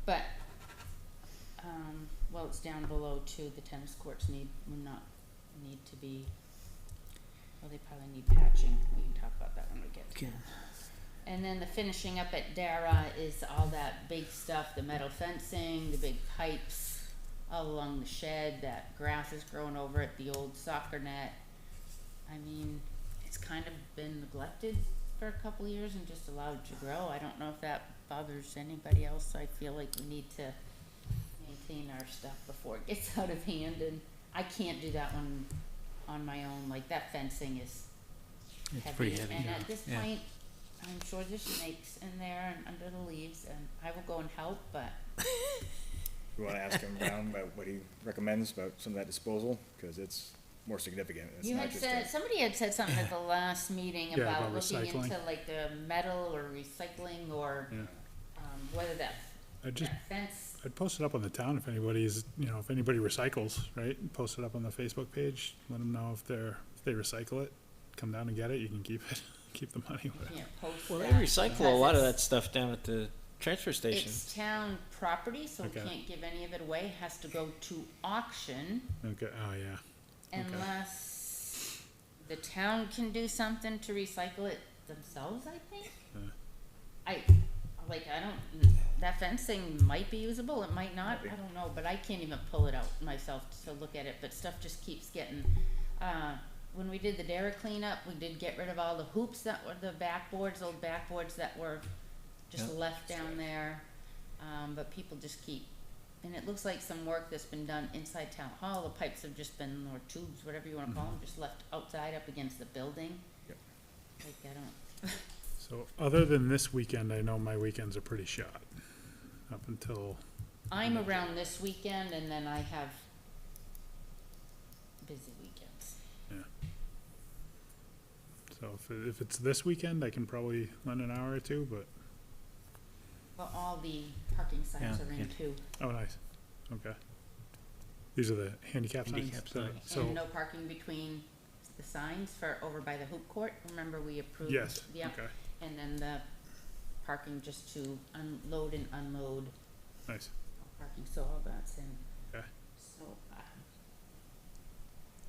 Speaker 3: But, well, it's down below too, the tennis courts need to be, well, they probably need patching, we can talk about that when we get to it. And then the finishing up at Dara is all that big stuff, the metal fencing, the big pipes all along the shed, that grass is growing over it, the old soccer net. I mean, it's kind of been neglected for a couple years and just allowed to grow. I don't know if that bothers anybody else. I feel like we need to maintain our stuff before it gets out of hand, and I can't do that one on my own. Like, that fencing is
Speaker 4: It's pretty heavy,
Speaker 3: and
Speaker 4: yeah.
Speaker 3: at this
Speaker 4: Yeah.
Speaker 3: point, I'm sure there's snakes in there and under the leaves, and I will go and help, but
Speaker 2: We wanna ask him around about what he recommends about some of that disposal, cause it's more significant. It's
Speaker 3: you
Speaker 2: not
Speaker 3: had
Speaker 2: just
Speaker 3: said, somebody had said something at the last meeting
Speaker 1: Yeah,
Speaker 3: about
Speaker 1: about
Speaker 3: looking
Speaker 1: recycling.
Speaker 3: into like the metal or recycling or,
Speaker 1: Yeah.
Speaker 3: whether that
Speaker 1: I'd just,
Speaker 3: fence,
Speaker 1: I'd post it up on the town if anybody's, if anybody recycles, right? Post it up on the Facebook page, let them know if they recycle it, come down and get it, you can keep it, keep the money.
Speaker 3: you can't post
Speaker 4: Well, they
Speaker 3: that
Speaker 4: recycle a
Speaker 3: because
Speaker 4: lot of
Speaker 3: it's-
Speaker 4: that stuff down at the transfer station.
Speaker 3: It's town property, so we
Speaker 1: Okay.
Speaker 3: can't give any of it away, it has to go to auction
Speaker 1: Okay, oh, yeah. Okay.
Speaker 3: unless the town can do something to recycle it themselves, I think.
Speaker 1: Yeah.
Speaker 3: I don't, that fencing might be usable, it might not,
Speaker 2: Might be.
Speaker 3: I don't know, but I can't even pull it out myself to look at it, but stuff just keeps getting, when we did the Dara cleanup, we did get rid of all the hoops that were the backboards, old backboards that were just
Speaker 4: Yeah.
Speaker 3: left down there, but people just keep, and it looks like some work that's been done inside town hall, the pipes have just been, or tubes, whatever you wanna call them, just left outside up against the building.
Speaker 2: Yep.
Speaker 3: Like, I don't,
Speaker 1: So, other than this weekend, I know my weekends are pretty shot, up until,
Speaker 3: I'm around this weekend and then I have busy weekends.
Speaker 1: so if it's this weekend, I can probably lend an hour or two, but,
Speaker 3: Well, all the parking signs
Speaker 4: Yeah,
Speaker 3: are in
Speaker 4: yeah.
Speaker 3: too,
Speaker 1: oh, nice, okay. These are the handicap signs?
Speaker 4: Handicap
Speaker 1: So-
Speaker 4: signs.
Speaker 1: So,
Speaker 3: and no parking between the signs for over by the hoop court, remember we approved?
Speaker 1: yes,
Speaker 3: Yeah,
Speaker 1: okay,
Speaker 3: and then the parking just to unload and unload
Speaker 1: nice,
Speaker 3: parking, so all that's in.
Speaker 1: Okay.
Speaker 3: So,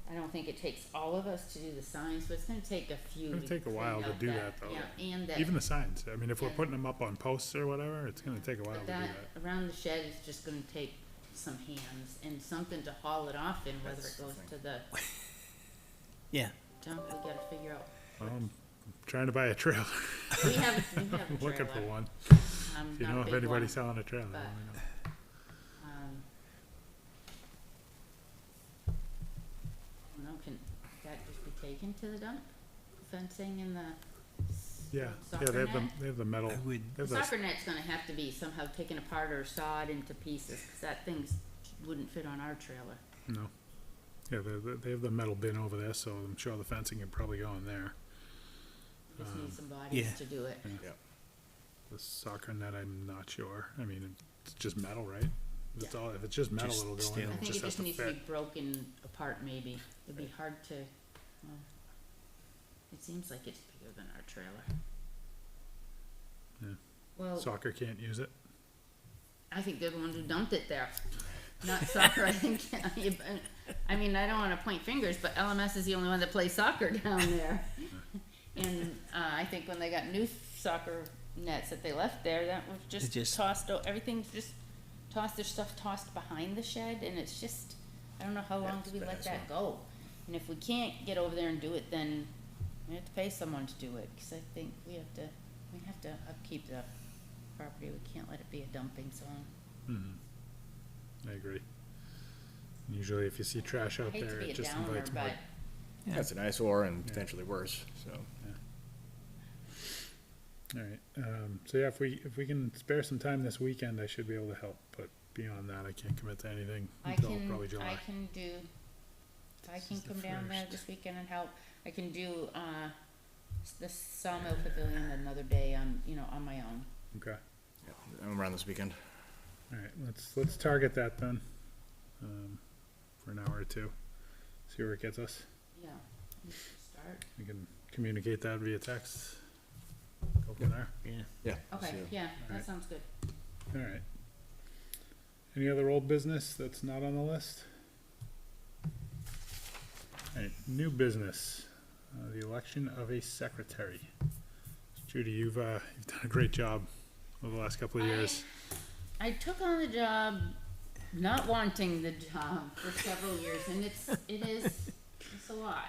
Speaker 3: I don't think it takes all of us to do the signs, but it's gonna take a few
Speaker 1: It'll
Speaker 3: to
Speaker 1: take a while
Speaker 3: clean
Speaker 1: to
Speaker 3: out
Speaker 1: do that, though.
Speaker 3: Yeah, and that.
Speaker 1: even the signs, I mean, if we're
Speaker 3: And-
Speaker 1: putting them up on posts or whatever, it's gonna take a while to
Speaker 3: But
Speaker 1: do
Speaker 3: that,
Speaker 1: that.
Speaker 3: around the shed is just gonna take some hands and something to haul it off in, whether
Speaker 2: That's
Speaker 3: it
Speaker 2: the
Speaker 3: goes
Speaker 2: thing.
Speaker 3: to the
Speaker 4: Yeah.
Speaker 3: dump, we gotta figure out.
Speaker 1: I'm trying to buy a trailer,
Speaker 3: We have a
Speaker 1: looking for
Speaker 3: trailer,
Speaker 1: one, if you
Speaker 3: not
Speaker 1: know
Speaker 3: a
Speaker 1: if
Speaker 3: big
Speaker 1: anybody's
Speaker 3: one,
Speaker 1: selling a trailer,
Speaker 3: but-
Speaker 1: let me know.
Speaker 3: I don't know, can that just be taken to the dump? Fencing and the
Speaker 1: Yeah,
Speaker 3: soccer
Speaker 1: they have
Speaker 3: net?
Speaker 1: they have the metal,
Speaker 4: I would,
Speaker 1: they
Speaker 3: The
Speaker 1: have the,
Speaker 3: soccer net's gonna have to be somehow taken apart or sawed into pieces, cause that thing's wouldn't fit on our trailer.
Speaker 1: no. Yeah, they have the metal bin over there, so I'm sure the fencing can probably go in there.
Speaker 3: We just need some bodies
Speaker 4: yeah.
Speaker 3: to do it.
Speaker 1: The soccer net, I'm not sure, I mean, it's just metal, right? If it's all, if it's just metal,
Speaker 4: Just
Speaker 1: it'll go
Speaker 4: steel.
Speaker 1: in,
Speaker 3: I
Speaker 1: it
Speaker 3: think
Speaker 1: just
Speaker 3: it
Speaker 1: has
Speaker 3: just
Speaker 1: to
Speaker 3: needs to be
Speaker 1: fit.
Speaker 3: broken apart maybe, it'd be hard to, well, it seems like it's bigger than our trailer.
Speaker 1: Yeah.
Speaker 3: Well,
Speaker 1: Soccer can't use it,
Speaker 3: I think they're the ones who dumped it there, not soccer, I think, I mean, I don't wanna point fingers, but LMS is the only one that plays soccer down there. And, I think when they got new soccer nets that they left there, that was
Speaker 4: It
Speaker 3: just
Speaker 4: just-
Speaker 3: tossed, everything's just tossed, their stuff tossed behind the shed, and it's just, I don't know how long
Speaker 2: it's
Speaker 3: do we
Speaker 2: bad
Speaker 3: let
Speaker 2: as
Speaker 3: that go? And if we can't get over there and do it, then we have to pay someone to do it, cause I think we have to upkeep the property, we can't let it be a dumping zone.
Speaker 1: I agree. Usually if you see trash
Speaker 3: I
Speaker 1: out
Speaker 3: hate to
Speaker 1: there,
Speaker 3: be
Speaker 1: it
Speaker 3: a
Speaker 1: just
Speaker 3: downer,
Speaker 1: invites more.
Speaker 3: but
Speaker 4: Yeah.
Speaker 2: That's an eyesore and
Speaker 1: Yeah.
Speaker 2: potentially worse, so.
Speaker 1: Alright, so yeah, if we can spare some time this weekend, I should be able to help, but beyond that, I can't commit to anything
Speaker 3: I
Speaker 1: until
Speaker 3: can,
Speaker 1: probably July.
Speaker 3: I can do, if I can
Speaker 1: is the
Speaker 3: come down there
Speaker 1: first.
Speaker 3: this weekend and help, I can do, the Sawmill Pavilion another day on, on my own.
Speaker 1: Okay,
Speaker 2: Yeah, I'm around this weekend.
Speaker 1: all right, let's target that then, for an hour or two. See where it gets us.
Speaker 3: Yeah, we should start.
Speaker 1: We can communicate that via text. Go from there.
Speaker 2: Yeah.
Speaker 3: Okay,
Speaker 2: so-
Speaker 3: yeah, that
Speaker 1: Alright.
Speaker 3: sounds good.
Speaker 1: All right. Any other old business that's not on the list? All right, new business, the election of a secretary. Judy, you've done a great job over the last couple of years.
Speaker 3: I took on the job, not wanting the job for several years, and it's a lot.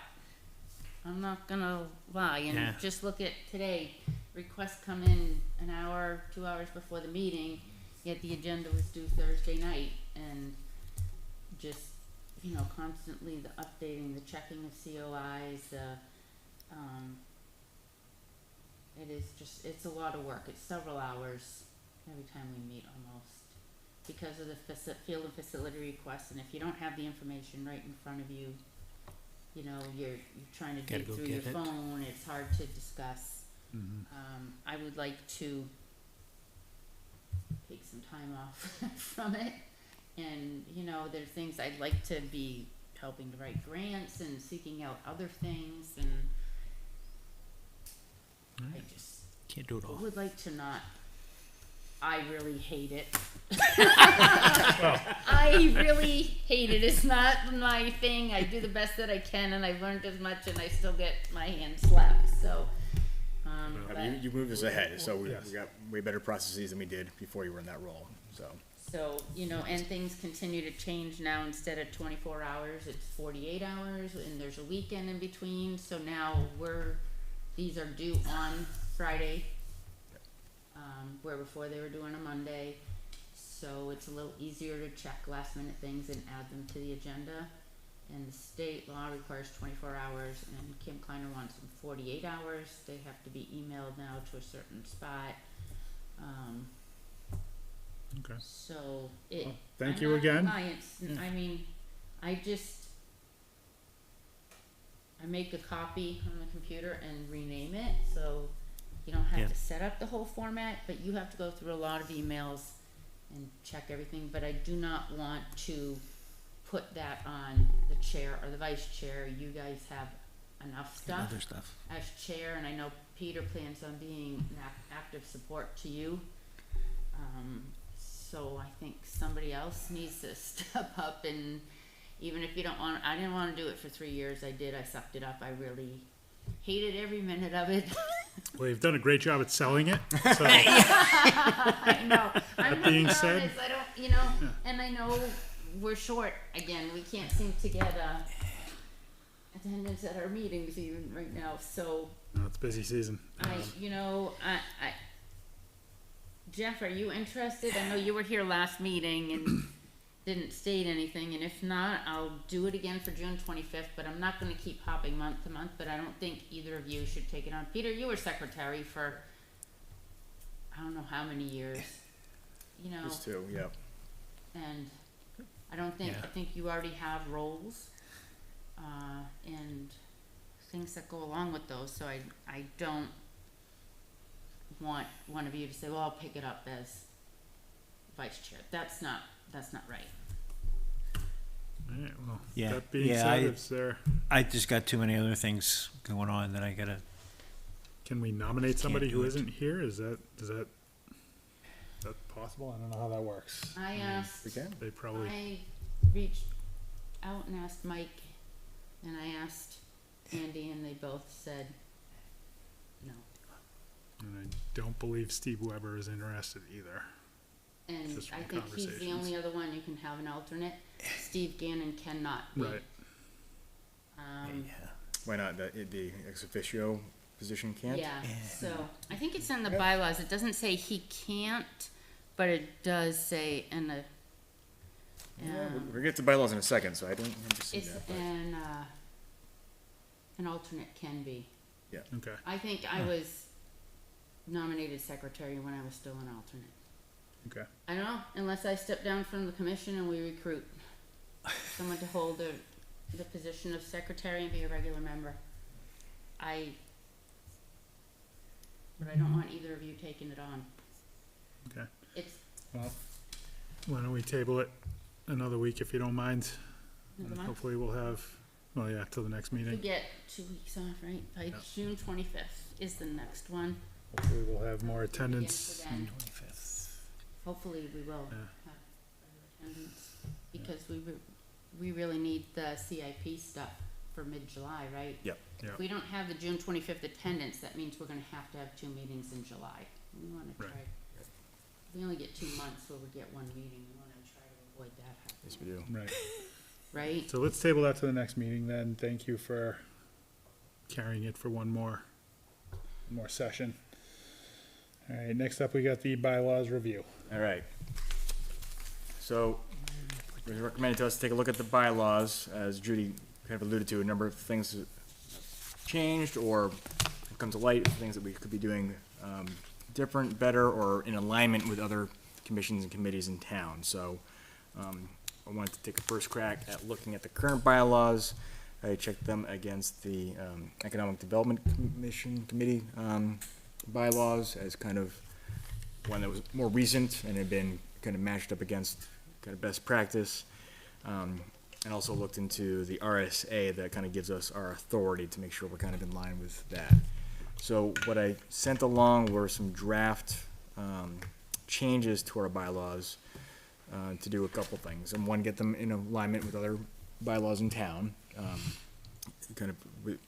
Speaker 3: I'm not gonna lie, and just look at today, requests come in an hour, 2 hours before the meeting, yet the agenda was due Thursday night, and just, constantly the updating, the checking of COIs, it is just, it's a lot of work, it's several hours every time we meet almost, because of the field and facility requests, and if you don't have the information right in front of you, you're trying to
Speaker 4: Gotta
Speaker 3: dig
Speaker 4: go
Speaker 3: through your
Speaker 4: get it.
Speaker 3: phone, it's hard to discuss. I would like to take some time off from it, and, there's things I'd like to be helping to write grants and seeking out other things, and I just
Speaker 4: Can't do it all.
Speaker 3: would like to not. I really hate it.
Speaker 1: Well,
Speaker 3: I really hate it. It's not my thing. I do the best that I can, and I've learned as much, and I still get my hands slapped. So,
Speaker 2: I mean, you moved us ahead, so we
Speaker 1: Yes.
Speaker 2: got way better processes than we did before you were in that role, so.
Speaker 3: and things continue to change now. Instead of 24 hours, it's 48 hours, and there's a weekend in between. So now these are due on Friday. Where before they were due on a Monday, so it's a little easier to check last minute things and add them to the agenda. And the state law requires 24 hours, and Kim Kleiner wants them 48 hours. They have to be emailed now to a certain spot.
Speaker 1: okay.
Speaker 3: So
Speaker 1: Well, thank
Speaker 3: I'm
Speaker 1: you
Speaker 3: not
Speaker 1: again.
Speaker 3: compliant. I mean, I make a copy on the computer and rename it, so you don't have
Speaker 4: Yeah.
Speaker 3: to set up the whole format, but you have to go through a lot of emails and check everything. But I do not want to put that on the chair or the vice chair. You guys have enough stuff
Speaker 4: Other stuff.
Speaker 3: as chair, and I know Peter plans on being an active support to you. So I think somebody else needs to step up, and even if you don't want, I didn't want to do it for 3 years. I did. I sucked it up. I really hated every minute of it.
Speaker 1: Well, you've done a great job at selling it. So
Speaker 3: I know. I'm
Speaker 1: being
Speaker 3: being
Speaker 1: said-
Speaker 3: honest. I don't, and I know we're short again. We can't seem to get attendance at our meetings even right now. So
Speaker 1: it's busy season.
Speaker 3: Jeff, are you interested? I know you were here last meeting and didn't state anything, and if not, I'll do it again for June 25th, but I'm not gonna keep hopping month to month, but I don't think either of you should take it on. Peter, you were secretary for, I don't know how many years,
Speaker 2: These two, yeah.
Speaker 3: and I don't think,
Speaker 4: Yeah.
Speaker 3: I think you already have roles, and things that go along with those, so I don't want one of you to say, well, I'll pick it up as vice chair. That's not right.
Speaker 1: All right, well,
Speaker 4: Yeah,
Speaker 1: that being
Speaker 4: yeah,
Speaker 1: said, is there,
Speaker 4: I just got too many other things going on that I gotta.
Speaker 1: can we nominate somebody
Speaker 4: do
Speaker 1: who
Speaker 4: it.
Speaker 1: isn't here? Is that possible? I don't know how that works.
Speaker 3: I asked,
Speaker 2: We can.
Speaker 1: They probably,
Speaker 3: I reached out and asked Mike, and I asked Andy, and they both said no.
Speaker 1: and I don't believe Steve Weber is interested either.
Speaker 3: And
Speaker 1: Just from
Speaker 3: I think he's the
Speaker 1: conversations.
Speaker 3: only other one you can have an alternate. Steve Gannon cannot be.
Speaker 1: Right.
Speaker 4: Yeah.
Speaker 2: Why not? The ex officio position can't?
Speaker 3: Yeah, so I think it's in the bylaws. It doesn't say he can't, but it does say in the,
Speaker 2: We're gonna get to bylaws in a second, so I don't understand
Speaker 3: it's
Speaker 2: that, but,
Speaker 3: an alternate can be.
Speaker 1: Okay.
Speaker 3: I think I was nominated secretary when I was still an alternate.
Speaker 1: Okay.
Speaker 3: I don't know, unless I step down from the commission and we recruit someone to hold the position of secretary and be a regular member. But I don't want either of you taking it on.
Speaker 1: Okay.
Speaker 3: It's
Speaker 1: Well, why don't we table it another week if you don't mind?
Speaker 3: another
Speaker 1: And
Speaker 3: month.
Speaker 1: hopefully we'll have, well, yeah, till the next
Speaker 3: We
Speaker 1: meeting.
Speaker 3: get 2 weeks off, right? By
Speaker 1: Yeah.
Speaker 3: June 25th is the next one.
Speaker 1: Hopefully we'll have more
Speaker 3: Begin
Speaker 1: attendance.
Speaker 3: for then.
Speaker 4: 25th.
Speaker 3: Hopefully we will
Speaker 1: Yeah.
Speaker 3: have better attendance, because we really need the CIP stuff for mid-July, right?
Speaker 2: Yep.
Speaker 1: Yeah.
Speaker 3: If we don't have the June 25th attendance, that means we're gonna have to have 2 meetings in July. We wanna try,
Speaker 1: Right.
Speaker 3: we only get 2 months where we get 1 meeting, we wanna try to avoid that
Speaker 2: Yes,
Speaker 3: happening,
Speaker 2: we do.
Speaker 1: Right.
Speaker 3: right?
Speaker 1: So let's table that to the next meeting then. Thank you for carrying it for one more session. All right, next up, we got the bylaws review.
Speaker 2: All right. So, it was recommended to us to take a look at the bylaws, as Judy kind of alluded to, a number of things that changed or come to light, things that we could be doing different, better, or in alignment with other commissions and committees in town. So, I wanted to take a first crack at looking at the current bylaws. I checked them against the Economic Development Committee bylaws as kind of one that was more recent and had been kind of matched up against kind of best practice. And also looked into the RSA that kind of gives us our authority to make sure we're kind of in line with that. So what I sent along were some draft changes to our bylaws to do a couple things. And one, get them in alignment with other bylaws in town, kind of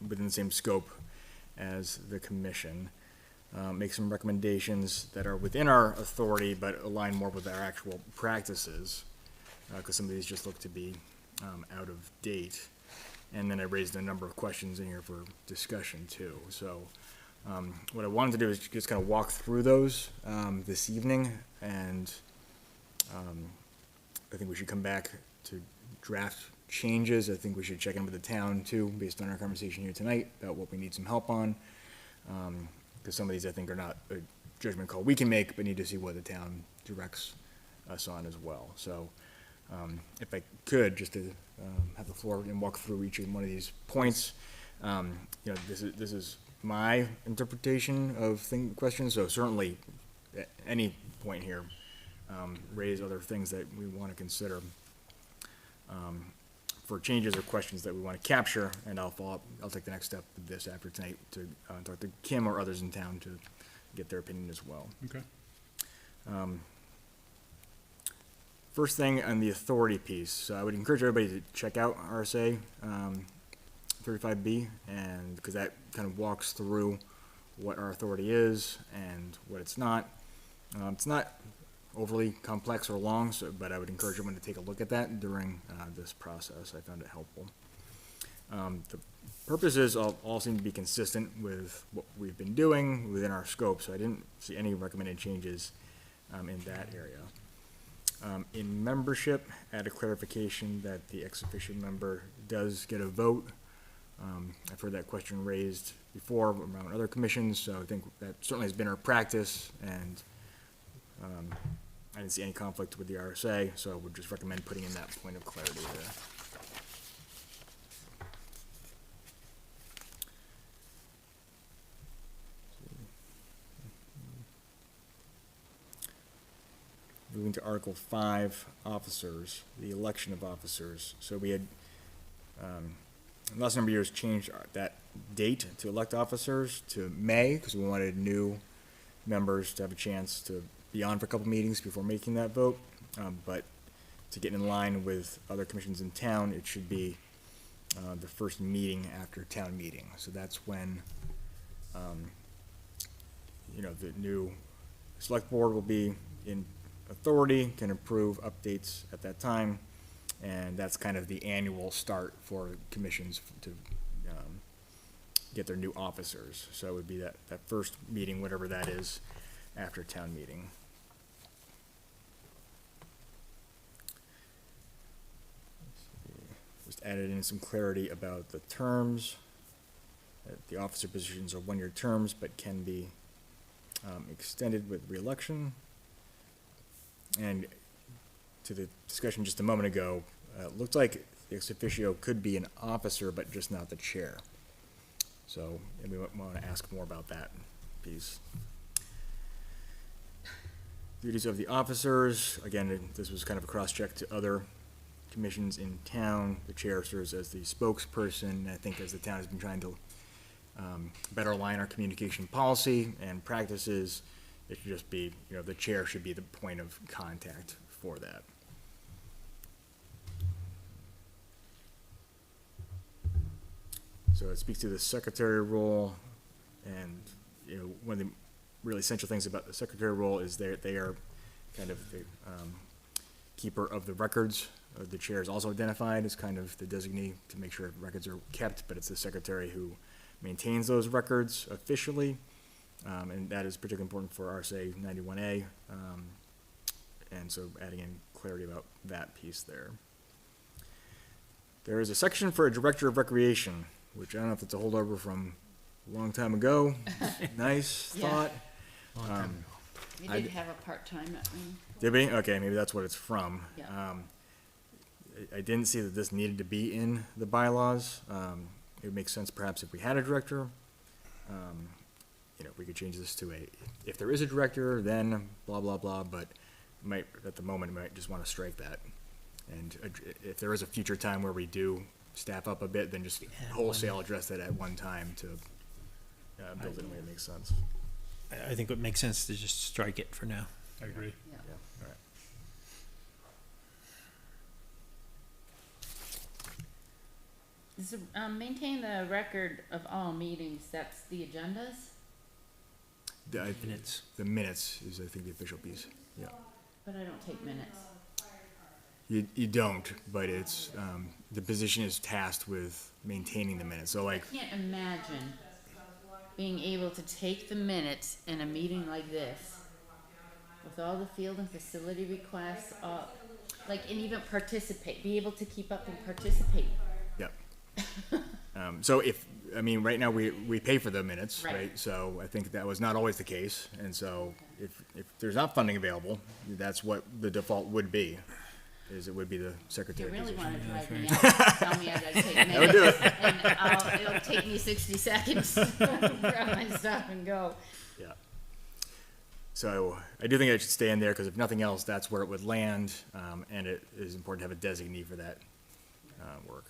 Speaker 2: within the same scope as the commission. Make some recommendations that are within our authority but align more with our actual practices, because some of these just look to be out of date. And then I raised a number of questions in here for discussion too. So what I wanted to do is just kind of walk through those this evening, and I think we should come back to draft changes. I think we should check in with the town too, based on our conversation here tonight, about what we need some help on. Because some of these I think are not a judgment call we can make, but need to see what the town directs us on as well. So if I could, just to have the floor and walk through each one of these points. This is my interpretation of questions, so certainly at any point here, raise other things that we want to consider for changes or questions that we want to capture, and I'll follow up. I'll take the next step with this after tonight to talk to Kim or others in town to get their opinion as well.
Speaker 1: Okay.
Speaker 2: First thing on the authority piece, so I would encourage everybody to check out RSA 35B, and because that kind of walks through what our authority is and what it's not. It's not overly complex or long, but I would encourage everyone to take a look at that during this process. I found it helpful. The purposes all seem to be consistent with what we've been doing within our scope, so I didn't see any recommended changes in that area. In membership, add a clarification that the ex officio member does get a vote. I've heard that question raised before around other commissions, so I think that certainly has been our practice, and I didn't see any conflict with the RSA, so I would just recommend putting in that point of clarity there. Moving to Article 5, officers, the election of officers. So we had, in the last number of years, changed that date to elect officers to May, because we wanted new members to have a chance to be on for a couple meetings before making that vote. But to get in line with other commissions in town, it should be the first meeting after town meeting. So that's when, the new select board will be in authority, can approve updates at that time, and that's kind of the annual start for commissions to get their new officers. So it would be that first meeting, whatever that is, after town meeting. Just added in some clarity about the terms. The officer positions are one-year terms, but can be extended with re-election. And to the discussion just a moment ago, looked like the ex officio could be an officer, but just not the chair. So, and we want to ask more about that piece. Duties of the officers, again, this was kind of a cross-check to other commissions in town. The chair serves as the spokesperson. I think as the town has been trying to better align our communication policy and practices, it should just be, the chair should be the point of contact for that. So it speaks to the secretary role, and, one of the really essential things about the secretary role is they are kind of the keeper of the records. The chair is also identified as kind of the designee to make sure records are kept, but it's the secretary who maintains those records officially, and that is particularly important for RSA 91A, and so adding in clarity about that piece there. There is a section for a director of recreation, which I don't know if it's a holdover from a long time ago. Nice
Speaker 3: Yeah.
Speaker 2: thought.
Speaker 3: We
Speaker 2: I
Speaker 3: did
Speaker 2: d-
Speaker 3: have a part-time at one.
Speaker 2: Did we? Okay, maybe that's what it's from.
Speaker 3: Yeah.
Speaker 2: I didn't see that this needed to be in the bylaws. It would make sense perhaps if we had a director. We could change this to if there is a director, then blah, blah, blah, but at the moment, we might just want to strike that. And if there is a future time where we do staff up a bit, then just wholesale address that at one time to build it in a way that makes sense.
Speaker 4: I think it would make sense to just strike it for now.
Speaker 1: I agree.
Speaker 3: Yeah.
Speaker 2: Yeah, all right.
Speaker 3: Maintain the record of all meetings, that's the agendas,
Speaker 4: Minutes.
Speaker 2: The minutes is, I think, the official piece. Yeah.
Speaker 3: but I don't take minutes.
Speaker 2: You don't, but it's, the position is tasked with maintaining the minutes. So like,
Speaker 3: Can't imagine being able to take the minutes in a meeting like this with all the field and facility requests, and even participate, be able to keep up and participate.
Speaker 2: yeah. So right now we pay for the minutes,
Speaker 3: Right.
Speaker 2: right? So I think that was not always the case. And so if there's not funding available, that's what the default would be, is it would be the
Speaker 3: If you
Speaker 2: secretary
Speaker 3: really
Speaker 2: position.
Speaker 3: wanna drive me out, tell me I gotta take minutes.
Speaker 2: would do it.
Speaker 3: And it'll take me 60 seconds to grab my stuff and go.
Speaker 2: Yeah. So I do think I should stay in there, because if nothing else, that's where it would land, and it is important to have a designee for that work.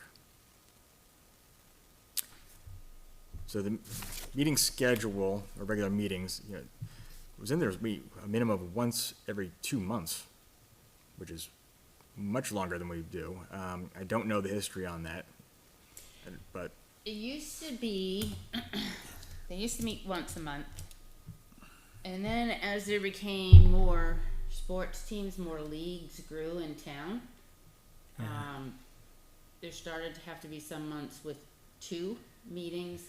Speaker 2: So the meeting schedule, or regular meetings, was in there a minimum of once every 2 months, which is much longer than we do. I don't know the history on that, but
Speaker 3: It used to be, they used to meet once a month. And then as there became more sports teams, more leagues grew in town. There started to have to be some months with 2 meetings.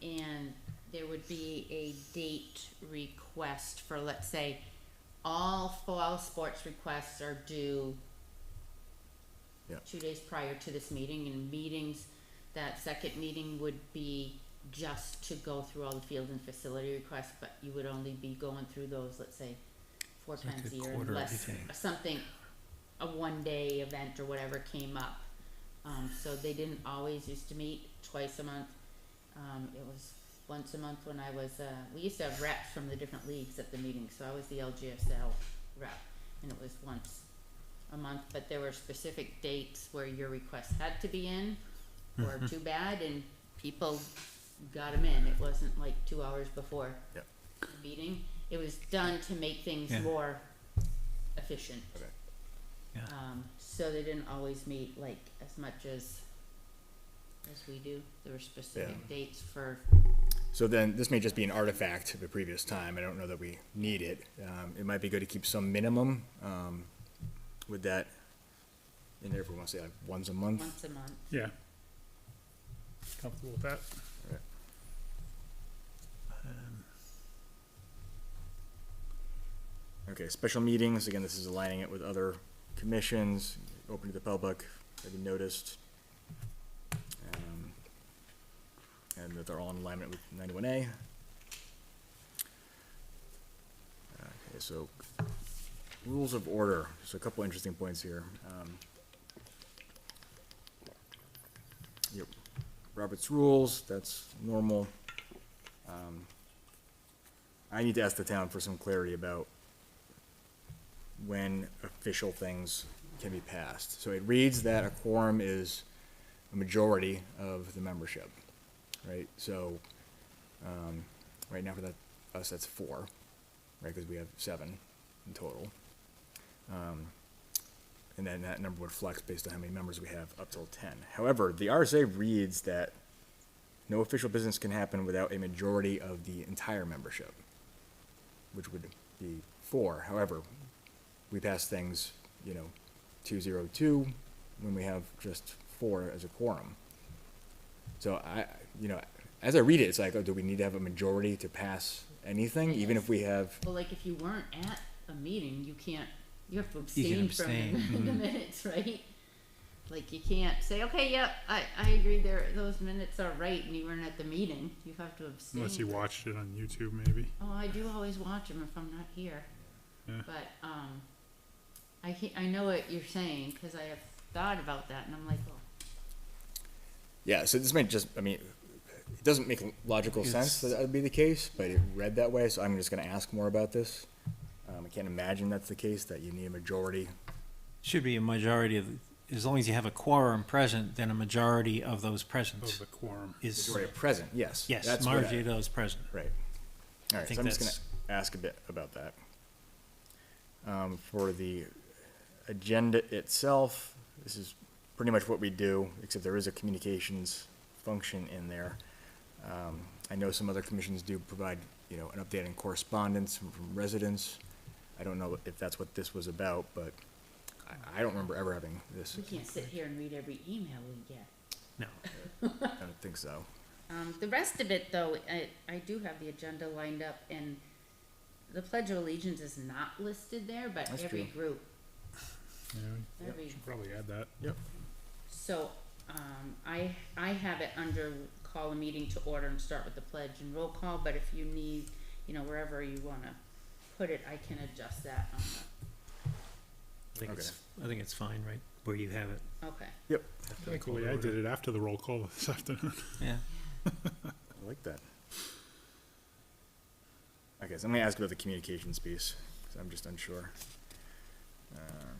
Speaker 3: And there would be a date request for, let's say, all fall sports requests are due
Speaker 2: Yeah.
Speaker 3: 2 days prior to this meeting, and meetings, that second meeting would be just to go through all the field and facility requests, but you would only be going through those, let's say, 4
Speaker 4: Like
Speaker 3: times
Speaker 4: a
Speaker 3: a year,
Speaker 4: quarterly
Speaker 3: unless
Speaker 4: thing.
Speaker 3: something, a 1-day event or whatever came up. So they didn't always used to meet twice a month. It was once a month when I was, we used to have reps from the different leagues at the meeting, so I was the LGSL rep, and it was once a month, but there were specific dates where your requests had to be in, or too bad, and people got them in. It wasn't like 2 hours before
Speaker 2: Yep.
Speaker 3: the meeting. It was done to make things
Speaker 4: Yeah.
Speaker 3: more efficient.
Speaker 2: Okay.
Speaker 4: Yeah.
Speaker 3: So they didn't always meet like as much as we do. There were specific
Speaker 2: Yeah.
Speaker 3: dates for,
Speaker 2: So then, this may just be an artifact of a previous time. I don't know that we need it. It might be good to keep some minimum, with that in there, if we want to say like once a month.
Speaker 3: once a month.
Speaker 1: Yeah. Comfortable with that?
Speaker 2: Okay, special meetings, again, this is aligning it with other commissions, open to the public, maybe noticed. And that they're all in alignment with 91A. Okay, so rules of order, so a couple interesting points here. Yep, Robert's rules, that's normal. I need to ask the town for some clarity about when official things can be passed. So it reads that a quorum is a majority of the membership, right? So, right now for us, that's 4, right, because we have 7 in total. And then that number would flex based on how many members we have up till 10. However, the RSA reads that no official business can happen without a majority of the entire membership, which would be 4. However, we pass things, 202 when we have just 4 as a quorum. So as I read it, it's like, oh, do we need to have a majority to pass anything, even if we have?
Speaker 3: Well, like if you weren't at a meeting, you have to
Speaker 4: You can
Speaker 3: abstain from
Speaker 4: abstain.
Speaker 3: the minutes, right? Like you can't say, okay, yep, I agree those minutes are right and you weren't at the meeting. You have to abstain.
Speaker 1: Unless you watched it on YouTube, maybe.
Speaker 3: Oh, I do always watch them if I'm not here.
Speaker 1: Yeah.
Speaker 3: But, I know what you're saying, cause I have thought about that and I'm like, oh,
Speaker 2: Yeah, so this might just, it doesn't make logical sense that that would be the case, but it read that way, so I'm just gonna ask more about this. I can't imagine that's the case, that you need a majority.
Speaker 4: Should be a majority of, as long as you have a quorum present, then a majority of those
Speaker 1: Of
Speaker 4: present
Speaker 1: the quorum.
Speaker 4: is,
Speaker 2: Majority of present, yes.
Speaker 4: yes,
Speaker 2: That's what I-
Speaker 4: majority of those present.
Speaker 2: Right. All right,
Speaker 4: think
Speaker 2: so I'm just
Speaker 4: that's-
Speaker 2: gonna ask a bit about that. For the agenda itself, this is pretty much what we do, except there is a communications function in there. I know some other commissions do provide, an update on correspondence from residents. I don't know if that's what this was about, but I don't remember ever having this.
Speaker 3: we can't sit here and read every email we get.
Speaker 4: No,
Speaker 2: I don't think so.
Speaker 3: The rest of it, though, I do have the agenda lined up, and the Pledge of Allegiance is not listed there, but
Speaker 2: That's
Speaker 3: every
Speaker 2: true.
Speaker 3: group,
Speaker 1: Yeah,
Speaker 3: every,
Speaker 1: should probably add that.
Speaker 3: so, I have it under call a meeting to order and start with the pledge and roll call, but if you need, wherever you wanna put it, I can adjust that on
Speaker 4: I think it's fine, right, where you have it.
Speaker 3: the, okay.
Speaker 2: Yep,
Speaker 1: Thankfully, I did it after the roll call this afternoon.
Speaker 4: Yeah.
Speaker 2: I like that. Okay, so I'm gonna ask about the communications piece, 'cause I'm just unsure.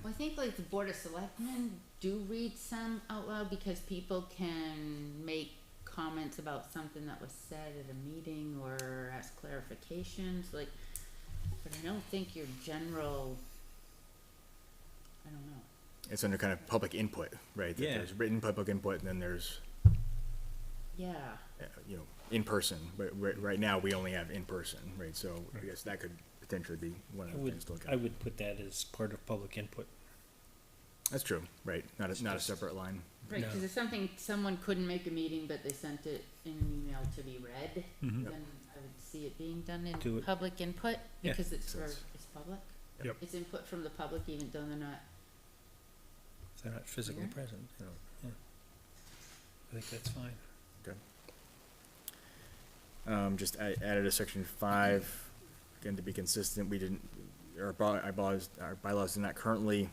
Speaker 3: Well, I think like the Board of Selectmen do read some out loud because people can make comments about something that was said at a meeting or ask clarifications, like, but I don't think your general, I don't know.
Speaker 2: It's under kind of public input, right? That
Speaker 4: Yeah.
Speaker 2: There's written public input, and then there's,
Speaker 3: Yeah,
Speaker 2: in person, but right now, we only have in person, right? So I guess that could potentially be one of the things to look
Speaker 4: I
Speaker 2: at.
Speaker 4: would put that as part of public input.
Speaker 2: That's true, right? Not a separate line.
Speaker 3: right,
Speaker 4: No.
Speaker 3: cause if someone couldn't make a meeting, but they sent it in an email to be read,
Speaker 1: Mhm.
Speaker 3: then I would see it being done in
Speaker 4: Do it.
Speaker 3: public input,
Speaker 4: Yeah.
Speaker 3: because it's
Speaker 2: So it's-
Speaker 3: public.
Speaker 1: Yep.
Speaker 3: It's input from the public even though they're not.
Speaker 4: If they're not physically
Speaker 3: Yeah.
Speaker 4: present, yeah. I think that's fine.
Speaker 2: Just I added a section 5, again, to be consistent, our bylaws do not currently,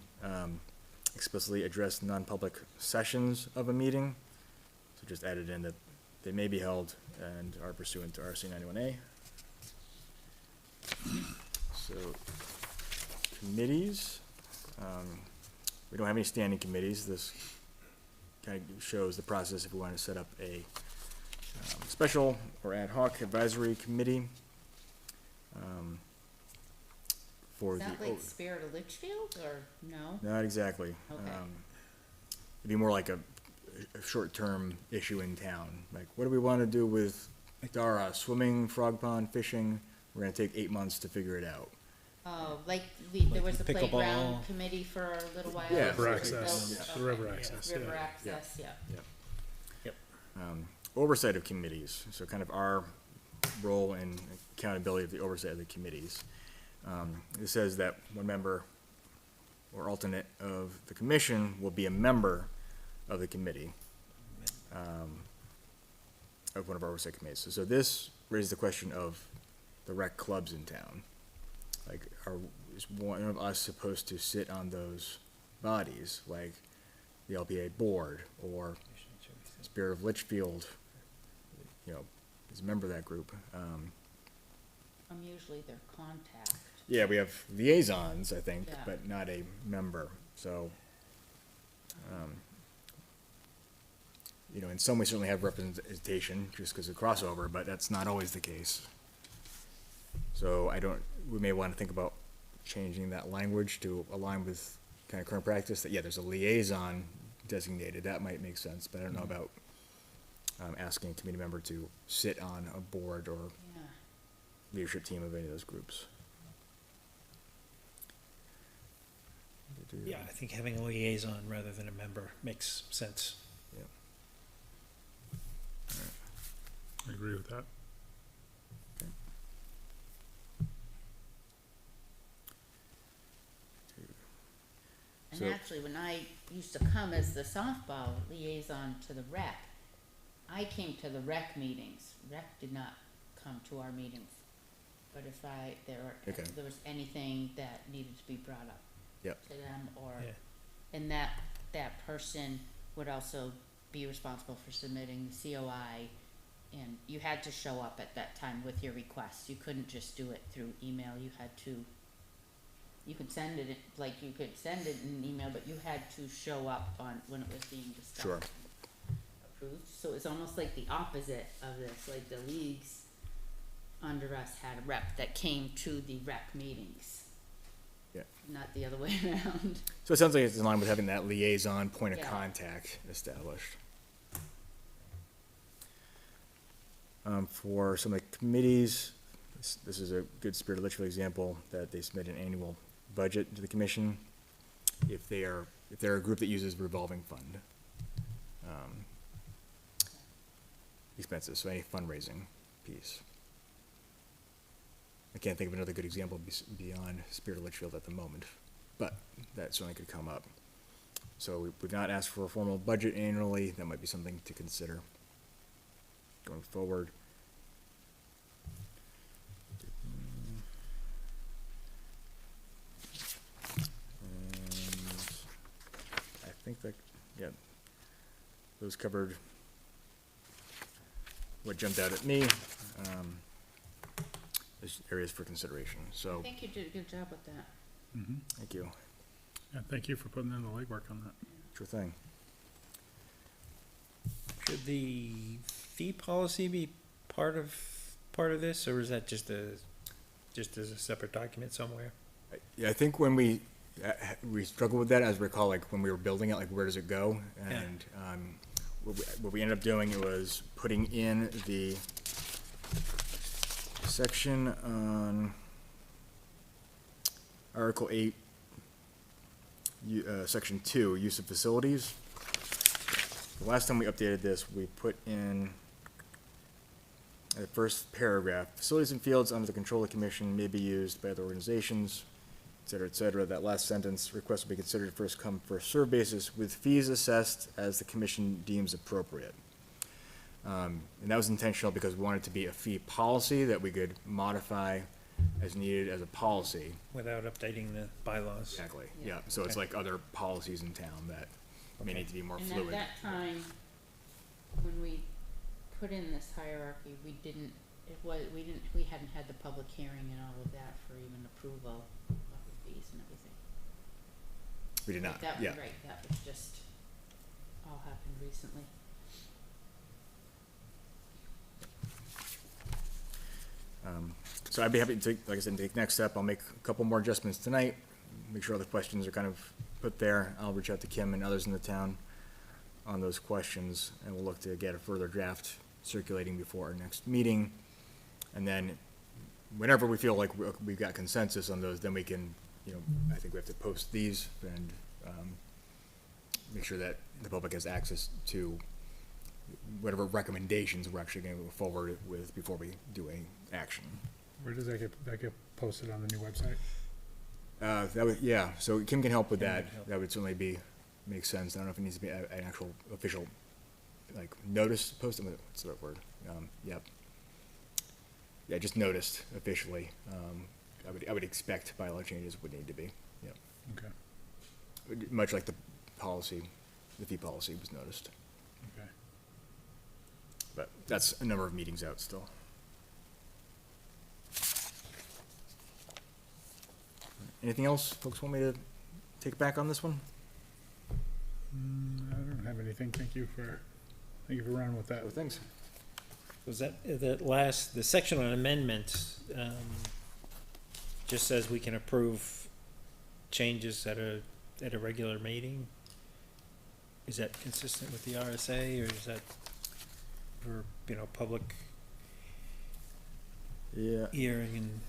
Speaker 2: explicitly address non-public sessions of a meeting. So just added in that they may be held and are pursuant to RC 91A. So, committees, we don't have any standing committees. This kind of shows the process if we want to set up a special or ad hoc advisory committee for
Speaker 3: Is
Speaker 2: the.
Speaker 3: that like Spirit of Litchfield or no?
Speaker 2: Not exactly.
Speaker 3: Okay.
Speaker 2: It'd be more like a short-term issue in town. Like, what do we want to do with Dara? Swimming, frog pond, fishing? We're gonna take 8 months to figure it out.
Speaker 3: Oh, there was a
Speaker 4: pickleball.
Speaker 3: playground committee for a little while.
Speaker 2: Yeah.
Speaker 1: River
Speaker 3: It was
Speaker 1: access,
Speaker 3: built-
Speaker 1: the
Speaker 3: okay.
Speaker 1: river access,
Speaker 3: River
Speaker 1: yeah.
Speaker 3: access, yeah.
Speaker 2: Oversight of committees, so kind of our role and accountability of the oversight of the committees. It says that one member or alternate of the commission will be a member of the committee, of one of our oversight committees. So this raises the question of the rec clubs in town. Like, is one of us supposed to sit on those bodies, like the LPA board or Spirit of Litchfield, you know, is a member of that group.
Speaker 3: I'm usually their contact.
Speaker 2: Yeah, we have liaisons, I think,
Speaker 3: Yeah.
Speaker 2: but not a member, so, you know, in some ways certainly have representation, just because of crossover, but that's not always the case. So we may want to think about changing that language to align with kind of current practice, that, yeah, there's a liaison designated, that might make sense, but I don't know about, asking a committee member to sit on a board or
Speaker 3: Yeah.
Speaker 2: leadership team of any of those groups.
Speaker 4: Yeah, I think having a liaison rather than a member makes sense.
Speaker 1: I agree with that.
Speaker 3: And
Speaker 2: So-
Speaker 3: actually, when I used to come as the softball liaison to the rec, I came to the rec meetings. Rec did not come to our meetings. But if
Speaker 2: Okay.
Speaker 3: there was anything that needed to be brought up
Speaker 2: Yep.
Speaker 3: to them, or,
Speaker 4: Yeah.
Speaker 3: and that person would also be responsible for submitting the COI, and you had to show up at that time with your request. You couldn't just do it through email. You had to, you could send it, like, you could send it in an email, but you had to show up on, when it was being discussed.
Speaker 2: Sure.
Speaker 3: Approved. So it's almost like the opposite of this, like the leagues under us had a rep that came to the rec meetings.
Speaker 2: Yeah.
Speaker 3: Not the other way around.
Speaker 2: So it sounds like it's in line with having that liaison point of
Speaker 3: Yeah.
Speaker 2: contact established. For some of the committees, this is a good Spirit of Litchfield example, that they submit an annual budget to the commission if they're a group that uses revolving fund expenses, so any fundraising piece. I can't think of another good example beyond Spirit of Litchfield at the moment, but that certainly could come up. So we've not asked for a formal budget annually. That might be something to consider going forward. And I think that, yeah, those covered what jumped out at me. As areas for consideration,
Speaker 3: I
Speaker 2: so,
Speaker 3: think you did a good job with that.
Speaker 2: thank you,
Speaker 1: Yeah, thank you for putting in the legwork on that.
Speaker 2: sure thing.
Speaker 4: Should the fee policy be part of this, or is that just as a separate document somewhere?
Speaker 2: Yeah, I think when we struggled with that, as I recall, like when we were building it, like where does it go?
Speaker 4: Yeah.
Speaker 2: And what we ended up doing was putting in the section on Article 8, Section 2, use of facilities. The last time we updated this, we put in the first paragraph, facilities and fields under the control of the commission may be used by other organizations, et cetera, et cetera. That last sentence, requests will be considered first come, first served basis with fees assessed as the commission deems appropriate. And that was intentional because we wanted it to be a fee policy that we could modify as needed as a policy.
Speaker 4: Without updating the bylaws?
Speaker 2: Exactly,
Speaker 3: Yeah.
Speaker 2: yeah. So it's
Speaker 4: Okay.
Speaker 2: like other policies in town that may need to be more
Speaker 3: And
Speaker 2: fluid.
Speaker 3: at that time, when we put in this hierarchy, we hadn't had the public hearing and all of that for even approval of the fees and everything.
Speaker 2: We did not,
Speaker 3: That was
Speaker 2: yeah.
Speaker 3: right, that was just, all happened recently.
Speaker 2: So I'd be happy to take, like I said, take next step. I'll make a couple more adjustments tonight, make sure all the questions are kind of put there. I'll reach out to Kim and others in the town on those questions, and we'll look to get a further draft circulating before our next meeting. And then whenever we feel like we've got consensus on those, then we can, you know, I think we have to post these and make sure that the public has access to whatever recommendations we're actually going to go forward with before we do any action.
Speaker 1: Where does that get posted on the new website?
Speaker 2: That would, yeah, so Kim can help with
Speaker 4: Kim
Speaker 2: that.
Speaker 4: would help.
Speaker 2: That would certainly make sense. I don't know if it needs to be an actual official, like, notice posted, what's the right word? Yep. Yeah, just noticed officially. I would expect bylaw changes would need to be, yeah.
Speaker 1: Okay,
Speaker 2: Much like the policy, the fee policy was noticed.
Speaker 1: okay.
Speaker 2: But that's a number of meetings out still. Anything else folks want me to take back on this one?
Speaker 1: I don't have anything. Thank you for running with that.
Speaker 2: Other things?
Speaker 4: Was the section on amendments, just says we can approve changes at a regular meeting? Is that consistent with the RSA, or is that for, public
Speaker 2: Yeah.
Speaker 4: hearing and,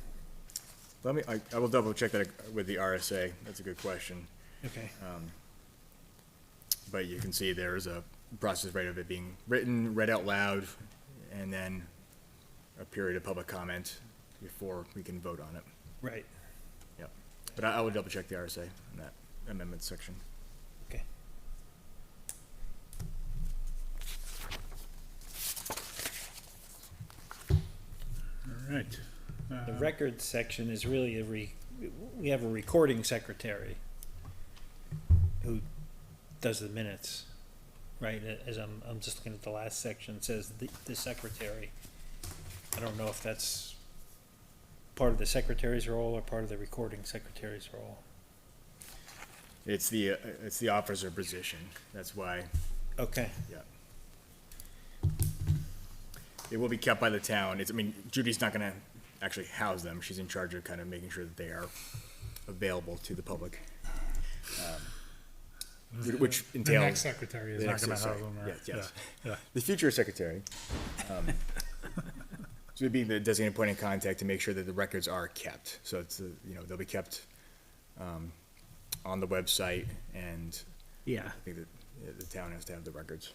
Speaker 2: I will double check that with the RSA. That's a good question.
Speaker 4: okay,
Speaker 2: But you can see there's a process, right, of it being written, read out loud, and then a period of public comment before we can vote on it.
Speaker 4: right,
Speaker 2: Yep. But I will double check the RSA in that amendment section.
Speaker 4: okay.
Speaker 1: All right.
Speaker 4: The record section is really we have a recording secretary who does the minutes, right? As I'm just looking at the last section, it says the secretary. I don't know if that's part of the secretary's role or part of the recording secretary's role.
Speaker 2: It's the officer position. That's why,
Speaker 4: Okay,
Speaker 2: yeah. It will be kept by the town. Judy's not gonna actually house them. She's in charge of kind of making sure that they are available to the public. Which
Speaker 1: The
Speaker 2: entails.
Speaker 1: next secretary is
Speaker 2: the
Speaker 1: not
Speaker 2: next-
Speaker 1: gonna have
Speaker 2: sorry.
Speaker 1: them, or?
Speaker 2: Yes.
Speaker 1: Yeah,
Speaker 2: The future secretary. So being the designated point of contact to make sure that the records are kept. So it's, they'll be kept on the website, and
Speaker 4: yeah.
Speaker 2: I think that the town has to have the records.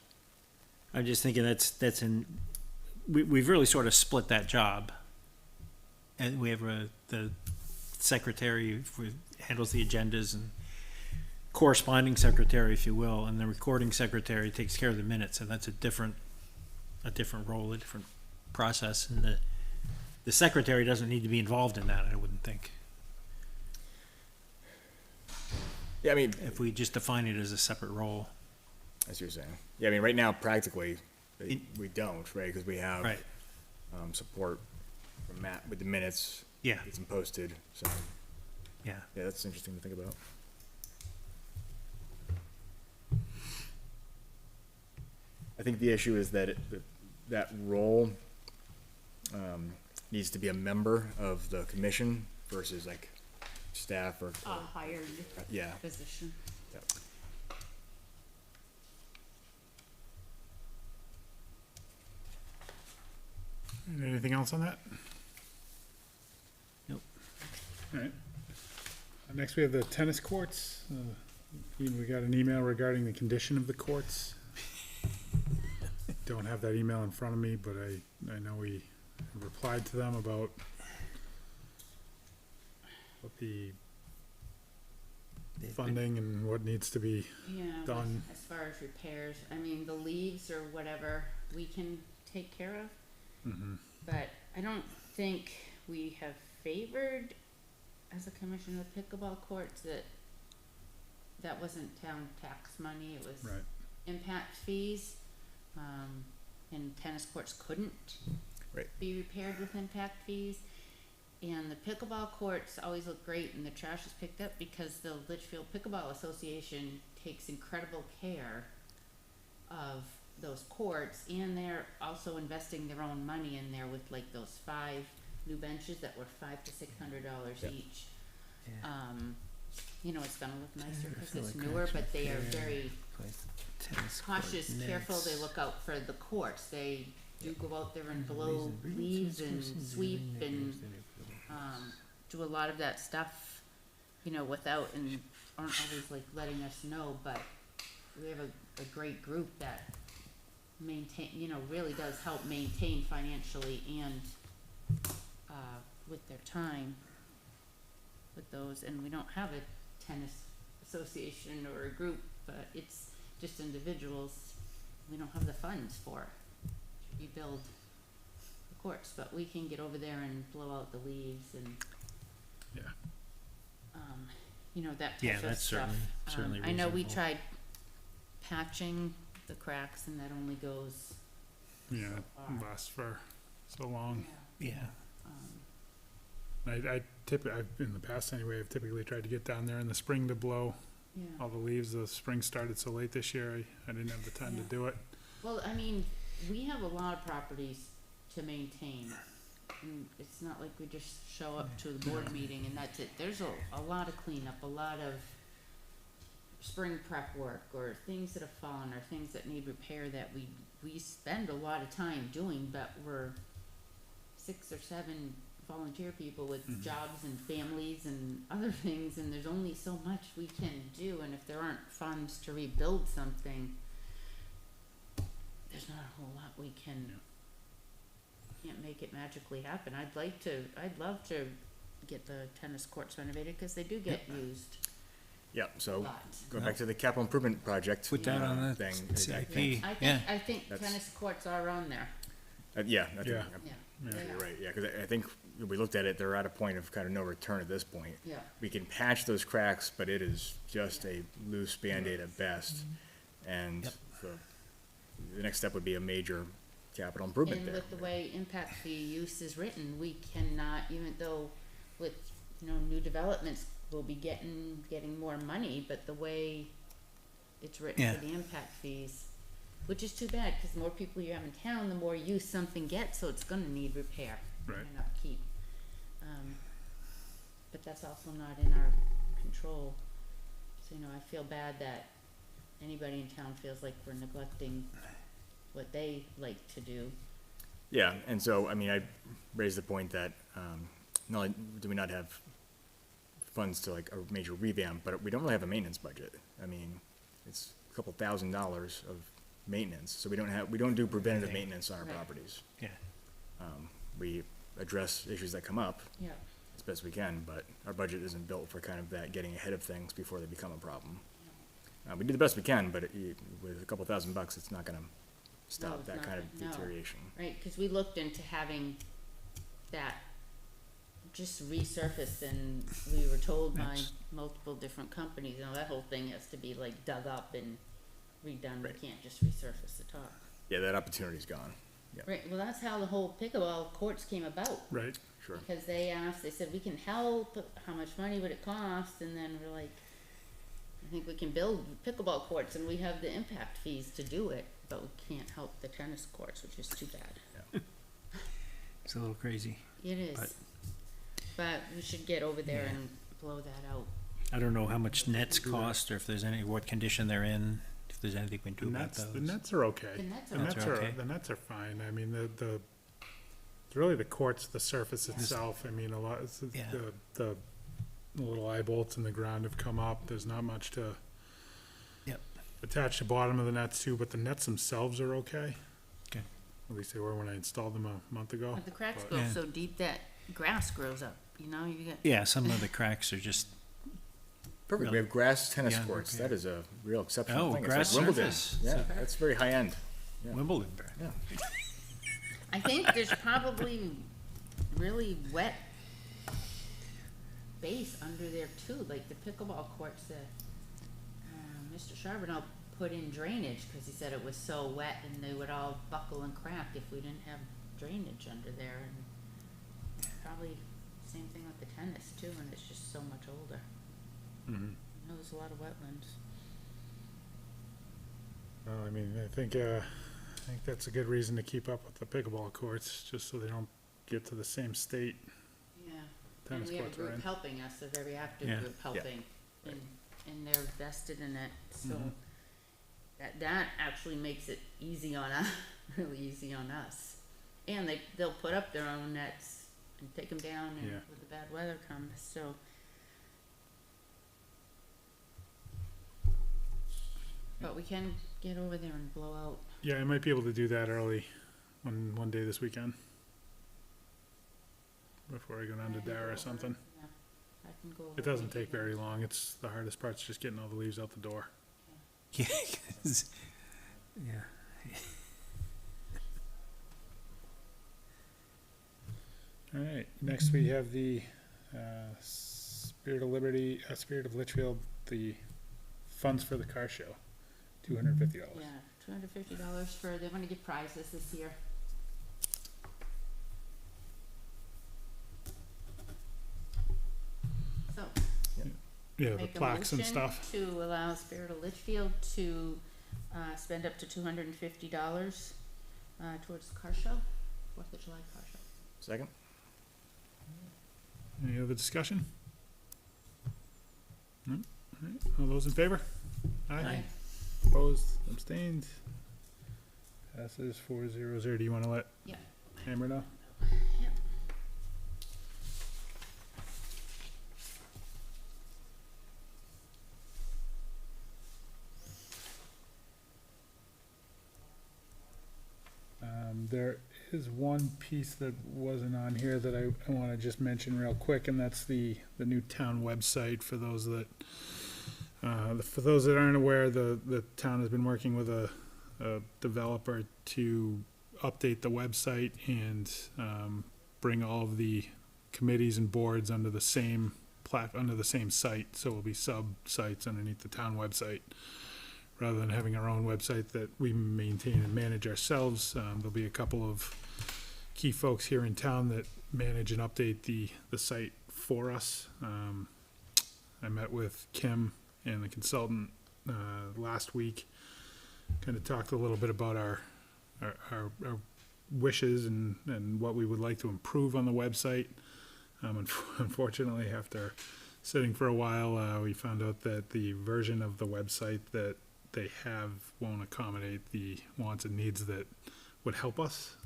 Speaker 4: I'm just thinking we've really sort of split that job. And we have the secretary who handles the agendas, and corresponding secretary, if you will, and the recording secretary takes care of the minutes, and that's a different role, a different process, and the secretary doesn't need to be involved in that, I wouldn't think,
Speaker 2: Yeah,
Speaker 4: if we just define it as a separate role.
Speaker 2: as you're saying. Yeah, right now, practically, we don't, right? Because we have
Speaker 4: Right,
Speaker 2: support from Matt with the minutes.
Speaker 4: yeah,
Speaker 2: Gets them posted, so,
Speaker 4: yeah,
Speaker 2: yeah, that's interesting to think about. I think the issue is that that role needs to be a member of the commission versus like staff or,
Speaker 3: A hired
Speaker 2: yeah.
Speaker 3: position.
Speaker 2: Yep.
Speaker 1: Anything else on that?
Speaker 4: Nope.
Speaker 1: All right. Next, we have the tennis courts. We got an email regarding the condition of the courts. Don't have that email in front of me, but I know we replied to them about what the funding and what needs to be
Speaker 3: Yeah, but
Speaker 1: done.
Speaker 3: as far as repairs, the leaves or whatever, we can take care of. But I don't think we have favored, as a commission with pickleball courts, that wasn't town tax money, it was
Speaker 1: Right.
Speaker 3: impact fees. And tennis courts couldn't
Speaker 2: Right.
Speaker 3: be repaired with impact fees. And the pickleball courts always look great and the trash is picked up because the Litchfield Pickleball Association takes incredible care of those courts, and they're also investing their own money in there with like those 5 new benches that were $500 to $600
Speaker 2: Yep.
Speaker 3: each.
Speaker 4: yeah.
Speaker 3: It's gonna look nicer
Speaker 4: I
Speaker 3: because
Speaker 4: feel
Speaker 3: it's
Speaker 4: like
Speaker 3: newer,
Speaker 4: that's
Speaker 3: but they are
Speaker 4: fair.
Speaker 3: very
Speaker 4: Tennis court
Speaker 3: cautious, careful, they
Speaker 4: nets.
Speaker 3: look out for the courts, they do go out there and
Speaker 4: Reason-
Speaker 3: blow
Speaker 4: reason-
Speaker 3: leaves
Speaker 4: reason-
Speaker 3: and
Speaker 4: reason-
Speaker 3: sweep
Speaker 4: reason-
Speaker 3: and,
Speaker 4: reason-
Speaker 3: do a lot of that stuff, without, and aren't always like letting us know, but we have a great group that really does help maintain financially and, with their time with those, and we don't have a tennis association or a group, but it's just individuals. We don't have the funds for it to rebuild the courts, but we can get over there and blow out the leaves and
Speaker 1: Yeah.
Speaker 3: You know, that
Speaker 4: Yeah,
Speaker 3: type of
Speaker 4: that's
Speaker 3: stuff.
Speaker 4: certainly
Speaker 3: I know we
Speaker 4: reasonable.
Speaker 3: tried patching the cracks and that only goes,
Speaker 1: Yeah,
Speaker 3: far.
Speaker 1: it lasts for so long.
Speaker 4: Yeah.
Speaker 1: I typically, in the past anyway, I've typically tried to get down there in the spring to blow
Speaker 3: Yeah.
Speaker 1: all the leaves. The spring started so late this year, I didn't have the time to
Speaker 3: Yeah.
Speaker 1: do it.
Speaker 3: Well, I mean, we have a lot of properties to maintain. And it's not like we just show up to the board meeting and that's it. There's a lot of cleanup, a lot of spring prep work or things that have fallen or things that need repair that we spend a lot of time doing, but we're 6 or 7 volunteer people with jobs and families and other things, and there's only so much we can do, and if there aren't funds to rebuild something, there's not a whole lot we can, can't make it magically happen. I'd love to get the tennis courts renovated, cause they do get used
Speaker 2: Yep,
Speaker 3: a
Speaker 2: so
Speaker 3: lot.
Speaker 2: going back to the capital improvement project.
Speaker 4: Put that on the
Speaker 2: thing,
Speaker 4: CIP.
Speaker 3: I
Speaker 4: Yeah.
Speaker 3: think
Speaker 2: That's-
Speaker 3: tennis courts are on there,
Speaker 2: Yeah, I think,
Speaker 1: Yeah.
Speaker 3: yeah.
Speaker 1: Yeah.
Speaker 3: They
Speaker 2: you're
Speaker 3: are.
Speaker 2: right, yeah, cause I think we looked at it, they're at a point of kind of no return at this point.
Speaker 3: Yeah,
Speaker 2: We can patch those cracks, but it is just a loose Band-Aid at best. And
Speaker 4: Yep.
Speaker 2: the next step would be a major capital improvement
Speaker 3: and
Speaker 2: there.
Speaker 3: with the way impact fee use is written, we cannot, even though with, you know, new developments, we'll be getting more money, but the way it's written
Speaker 4: Yeah.
Speaker 3: for the impact fees, which is too bad, cause the more people you have in town, the more use something gets, so it's gonna need repair
Speaker 1: Right.
Speaker 3: and upkeep. But that's also not in our control, so, you know, I feel bad that anybody in town feels like we're neglecting what they like to do.
Speaker 2: Yeah, and so, I mean, I raised the point that, not only do we not have funds to like a major revamp, but we don't really have a maintenance budget. I mean, it's a couple $1,000s of maintenance, so we don't do preventative
Speaker 4: Anything.
Speaker 2: maintenance on our
Speaker 3: Right.
Speaker 2: properties.
Speaker 4: Yeah.
Speaker 2: We address issues that come up
Speaker 3: Yeah.
Speaker 2: as best we can, but our budget isn't built for kind of that, getting ahead of things before they become a problem. We do the best we can, but with a couple $1,000, it's not gonna stop
Speaker 3: it's
Speaker 2: that
Speaker 3: not
Speaker 2: kind of
Speaker 3: gonna- no.
Speaker 2: deterioration.
Speaker 3: Right, cause we looked into having that just resurfaced and we were told by
Speaker 4: That's-
Speaker 3: multiple different companies, you know, that whole thing has to be like dug up and redone, we
Speaker 2: Right.
Speaker 3: can't just resurface the top.
Speaker 2: Yeah, that opportunity's gone.
Speaker 3: Right, well, that's how the whole pickleball courts came about,
Speaker 1: Right.
Speaker 2: Sure.
Speaker 3: because they said, we can help, how much money would it cost, and then we're like, I think we can build pickleball courts and we have the impact fees to do it, but we can't help the tennis courts, which is too bad.
Speaker 4: It's a little crazy.
Speaker 3: It is.
Speaker 4: But-
Speaker 3: But we should get over there
Speaker 4: Yeah.
Speaker 3: and blow that out.
Speaker 4: I don't know how much nets cost or if there's what condition they're in, if there's anything we can do about those.
Speaker 1: The nets are okay.
Speaker 3: The nets
Speaker 1: The
Speaker 3: are
Speaker 1: nets
Speaker 4: okay.
Speaker 1: are,
Speaker 4: Okay.
Speaker 1: the nets are fine. I mean, it's really the courts, the surface itself. I mean, a lot,
Speaker 4: Yeah.
Speaker 1: the little eye bolts in the ground have come up. There's not much to
Speaker 4: Yep.
Speaker 1: attach the bottom of the nets to, but the nets themselves are okay.
Speaker 4: Okay.
Speaker 1: At least they were when I installed them a month ago.
Speaker 3: But the cracks
Speaker 1: But-
Speaker 3: go
Speaker 4: Yeah.
Speaker 3: so deep that grass grows up, you know, you get,
Speaker 4: Yeah, some of the cracks are just,
Speaker 2: Perfect, we
Speaker 4: Really?
Speaker 2: have grass tennis
Speaker 4: Yeah,
Speaker 2: courts,
Speaker 4: okay.
Speaker 2: that is a real exceptional
Speaker 4: Oh,
Speaker 2: thing. It's
Speaker 4: grass
Speaker 2: like Wimbledon.
Speaker 4: surface.
Speaker 2: Yeah, that's very high end. Yeah.
Speaker 4: Wimbledon.
Speaker 2: Yeah.
Speaker 3: I think there's probably really wet base under there too, like the pickleball courts that, Mr. Charbonneau put in drainage, cause he said it was so wet and they would all buckle and crack if we didn't have drainage under there, and probably same thing with the tennis too, and it's just so much older.
Speaker 1: Mhm.
Speaker 3: I know there's a lot of wetlands.
Speaker 1: Well, I mean, I think that's a good reason to keep up with the pickleball courts, just so they don't get to the same state
Speaker 3: Yeah.
Speaker 1: tennis
Speaker 3: And we have a
Speaker 1: courts are
Speaker 3: group
Speaker 1: in.
Speaker 3: helping us, a very active
Speaker 4: Yeah.
Speaker 3: group helping,
Speaker 2: Right.
Speaker 3: and they're vested in it, so
Speaker 1: Mhm.
Speaker 3: that actually makes it easy on us, really easy on us. And they'll put up their own nets and take them down and
Speaker 1: Yeah.
Speaker 3: when the bad weather comes, so. But we can get over there and blow out.
Speaker 1: Yeah, I might be able to do that early, one day this weekend. Before I go down to
Speaker 3: I can go
Speaker 1: Dara or
Speaker 3: over,
Speaker 1: something.
Speaker 3: yeah. I can go.
Speaker 1: It doesn't take very long. It's, the hardest part's just getting all the leaves out the door.
Speaker 4: Yeah, 'cause- yeah.
Speaker 1: All right, next we have the Spirit of Liberty, Spirit of Litchfield, the funds for the car show, $250.
Speaker 3: Yeah, $250 for, they're gonna give prizes this year. So,
Speaker 1: Yeah, the
Speaker 3: make a
Speaker 1: plaques and
Speaker 3: motion
Speaker 1: stuff.
Speaker 3: to allow Spirit of Litchfield to, spend up to $250, towards the car show, 4th of July car show.
Speaker 2: Second?
Speaker 1: Any other discussion? No? All right, all those in favor?
Speaker 3: Aye.
Speaker 1: Opposed, abstained? Passes 400. Do you wanna let
Speaker 3: Yeah.
Speaker 1: Amber know?
Speaker 3: Yep.
Speaker 1: There is one piece that wasn't on here that I wanna just mention real quick, and that's the new town website for those that, for those that aren't aware, the town has been working with a developer to update the website and, bring all of the committees and boards under the same under the same site, so it'll be sub-sites underneath the town website. Rather than having our own website that we maintain and manage ourselves, there'll be a couple of key folks here in town that manage and update the site for us. I met with Kim and the consultant, last week. Kind of talked a little bit about our wishes and what we would like to improve on the website. Unfortunately, after sitting for a while, we found out that the version of the website that they have won't accommodate the wants and needs that would help us.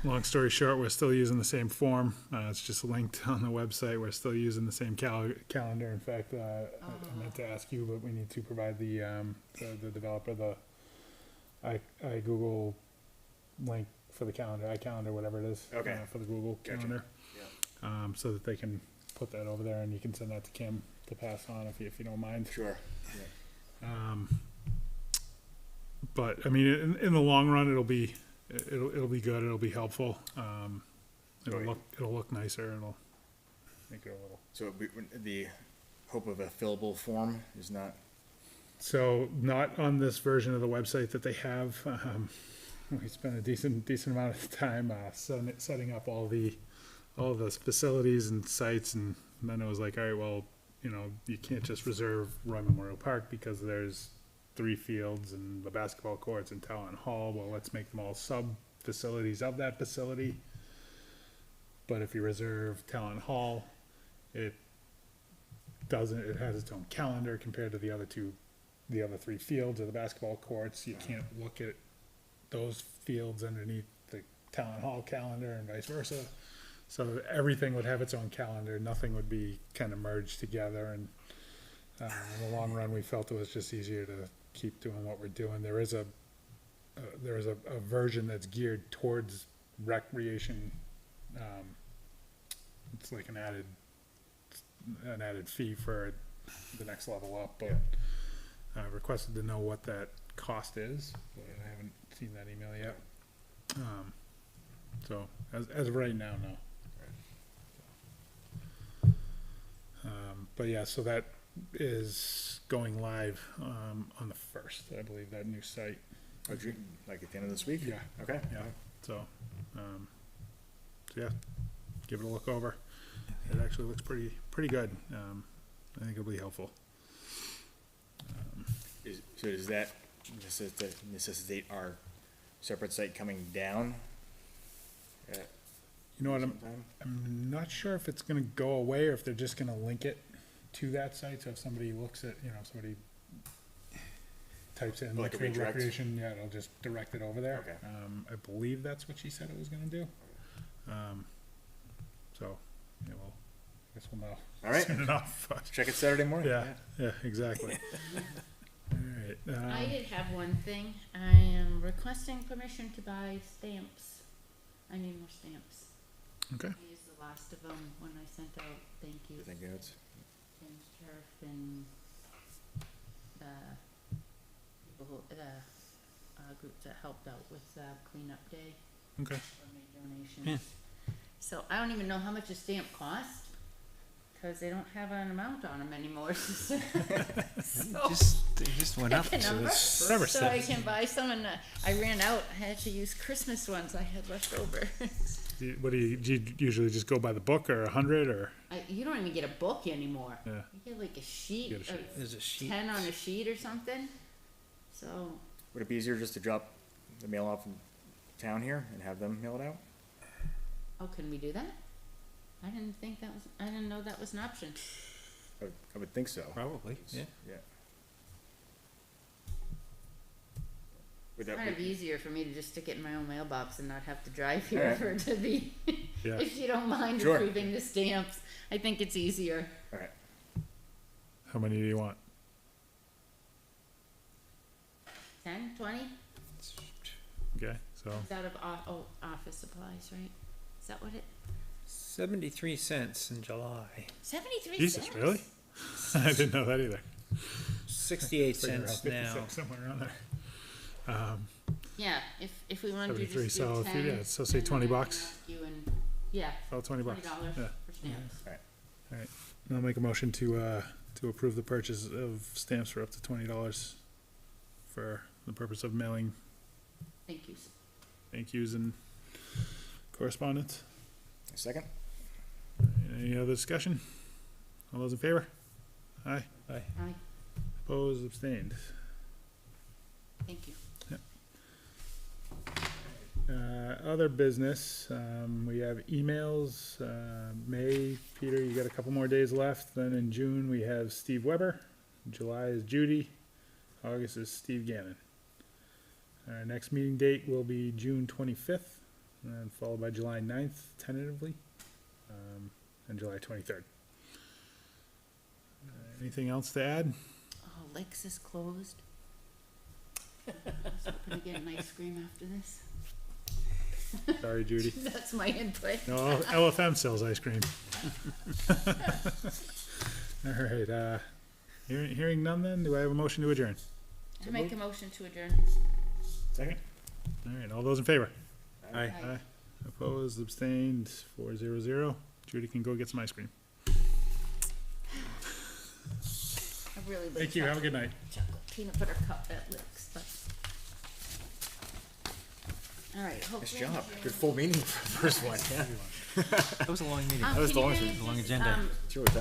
Speaker 1: Long story short, we're still using the same form. It's just linked on the website. We're still using the same calendar. In fact, I meant to ask you, but we need to provide the developer the Google link for the calendar, iCalendar, whatever it is.
Speaker 2: Okay.
Speaker 1: For the Google
Speaker 2: Gotcha.
Speaker 1: calendar. So that they can put that over there, and you can send that to Kim to pass on if you don't mind.
Speaker 2: Sure.
Speaker 1: But I mean, in the long run, it'll be good. It'll be helpful. It'll look nicer. It'll make it a little.
Speaker 2: So the hope of a fillable form is not,
Speaker 1: So not on this version of the website that they have. We spent a decent amount of time setting up all the facilities and sites, and then it was like, all right, well, you can't just reserve Roy Memorial Park because there's 3 fields and the basketball courts and Talent Hall. Well, let's make them all sub-facilities of that facility. But if you reserve Talent Hall, it has its own calendar compared to the other 3 fields or the basketball courts. You can't look at those fields underneath the Talent Hall calendar and vice versa. So everything would have its own calendar. Nothing would be kind of merged together. And in the long run, we felt it was just easier to keep doing what we're doing. There is a version that's geared towards recreation. It's like an added fee for the next level up. But I requested to know what that cost is. But I haven't seen that email yet. So as of right now, no. But yeah, so that is going live on the 1st, I believe, that new site.
Speaker 2: like at the end of this week?
Speaker 1: Yeah.
Speaker 2: Okay.
Speaker 1: Yeah. So yeah, give it a look over. It actually looks pretty good. I think it'll be helpful.
Speaker 2: So does that necessitate our separate site coming down?
Speaker 1: You know what?
Speaker 2: Sometime?
Speaker 1: I'm not sure if it's gonna go away or if they're just gonna link it to that site. So if somebody looks at, somebody types in
Speaker 2: Like a
Speaker 1: Litchfield
Speaker 2: redirect?
Speaker 1: recreation, yeah, it'll just direct it over there.
Speaker 2: Okay.
Speaker 1: I believe that's what she said it was gonna do. So, yeah, well, I guess we'll know
Speaker 2: All right.
Speaker 1: soon enough. But
Speaker 2: Check it Saturday morning.
Speaker 1: yeah, exactly. All right.
Speaker 3: I did have one thing. I am requesting permission to buy stamps. I need more stamps.
Speaker 1: Okay.
Speaker 3: I used the last of them when I sent out thank you.
Speaker 2: Thank you. It's
Speaker 3: James Turf and the people who, groups that helped out with cleanup day
Speaker 1: Okay.
Speaker 3: or made donations. So I don't even know how much a stamp costs, cause they don't have an amount on them anymore. So
Speaker 4: They just went up,
Speaker 3: pick a
Speaker 4: so
Speaker 3: number,
Speaker 4: it's,
Speaker 1: Forever
Speaker 3: so I
Speaker 1: stamps.
Speaker 3: can buy some, and I ran out, I had to use Christmas ones I had left over.
Speaker 1: What do you usually just go by the book or 100 or?
Speaker 3: You don't even get a book anymore.
Speaker 1: Yeah.
Speaker 3: You get like a sheet,
Speaker 1: You get a sheet.
Speaker 3: of
Speaker 4: there's a sheet.
Speaker 3: 10 on a sheet or something, so,
Speaker 2: Would it be easier just to drop the mail off in town here and have them mail it out?
Speaker 3: oh, can we do that? I didn't know that was an option.
Speaker 2: I would think so.
Speaker 4: Probably, yeah.
Speaker 2: Yeah. Would that,
Speaker 3: Kind of
Speaker 2: would-
Speaker 3: easier for me to just stick it in my own mailbox and not have to drive here
Speaker 2: Alright.
Speaker 3: for it to be,
Speaker 1: Yeah.
Speaker 3: if you don't mind
Speaker 2: Sure.
Speaker 3: approving the stamps. I think it's easier.
Speaker 2: all right.
Speaker 1: How many do you want?
Speaker 3: 10, 20?
Speaker 1: Okay, so
Speaker 3: It's out of, office supplies, right? Is that what it,
Speaker 4: 73 cents in July,
Speaker 3: 73
Speaker 1: Jesus,
Speaker 3: cents?
Speaker 1: really? I didn't know that either.
Speaker 4: 68
Speaker 1: Figure around
Speaker 4: cents now.
Speaker 1: 56, somewhere around there.
Speaker 3: Yeah, if we wanted to
Speaker 1: 73,
Speaker 3: just do
Speaker 1: so
Speaker 3: 10.
Speaker 1: if you- yeah, so say
Speaker 3: and then
Speaker 1: 20
Speaker 3: I can
Speaker 1: bucks.
Speaker 3: ask you and, yeah,
Speaker 1: Oh, $20.
Speaker 3: $20
Speaker 1: Yeah.
Speaker 3: for stamps.
Speaker 1: All right. I'll make a motion to approve the purchase of stamps for up to $20 for the purpose of mailing
Speaker 3: Thank you.
Speaker 1: thank yous and correspondence.
Speaker 2: A second?
Speaker 1: Any other discussion? All those in favor? Aye.
Speaker 3: Aye,
Speaker 1: Opposed, abstained.
Speaker 3: thank you.
Speaker 1: Other business, we have emails, May, Peter, you got a couple more days left, then in June, we have Steve Weber, July is Judy, August is Steve Gannon. Our next meeting date will be June 25th, and followed by July 9th tentatively, and July 23rd. Anything else to add?
Speaker 3: Oh, Licks is closed. I was hoping to get an ice cream after this.
Speaker 1: Sorry, Judy.
Speaker 3: That's my input.
Speaker 1: No, LFM sells ice cream. All right, hearing none then, do I have a motion to adjourn?
Speaker 3: I make a motion to adjourn.
Speaker 2: Second?
Speaker 1: All right, all those in favor?
Speaker 4: Aye.
Speaker 1: Aye. Opposed, abstained, 400. Judy can go get some ice cream.
Speaker 3: I really like
Speaker 1: Thank you, have a good night.
Speaker 3: chocolate peanut butter cup at Licks, but. All right, hopefully.
Speaker 2: Nice job. Good full meeting for the first one, yeah.
Speaker 4: That was a long meeting.
Speaker 2: That was the longest
Speaker 3: Can
Speaker 2: one.
Speaker 3: you
Speaker 4: Long
Speaker 3: just,
Speaker 4: agenda.
Speaker 3: um,
Speaker 2: It's really done.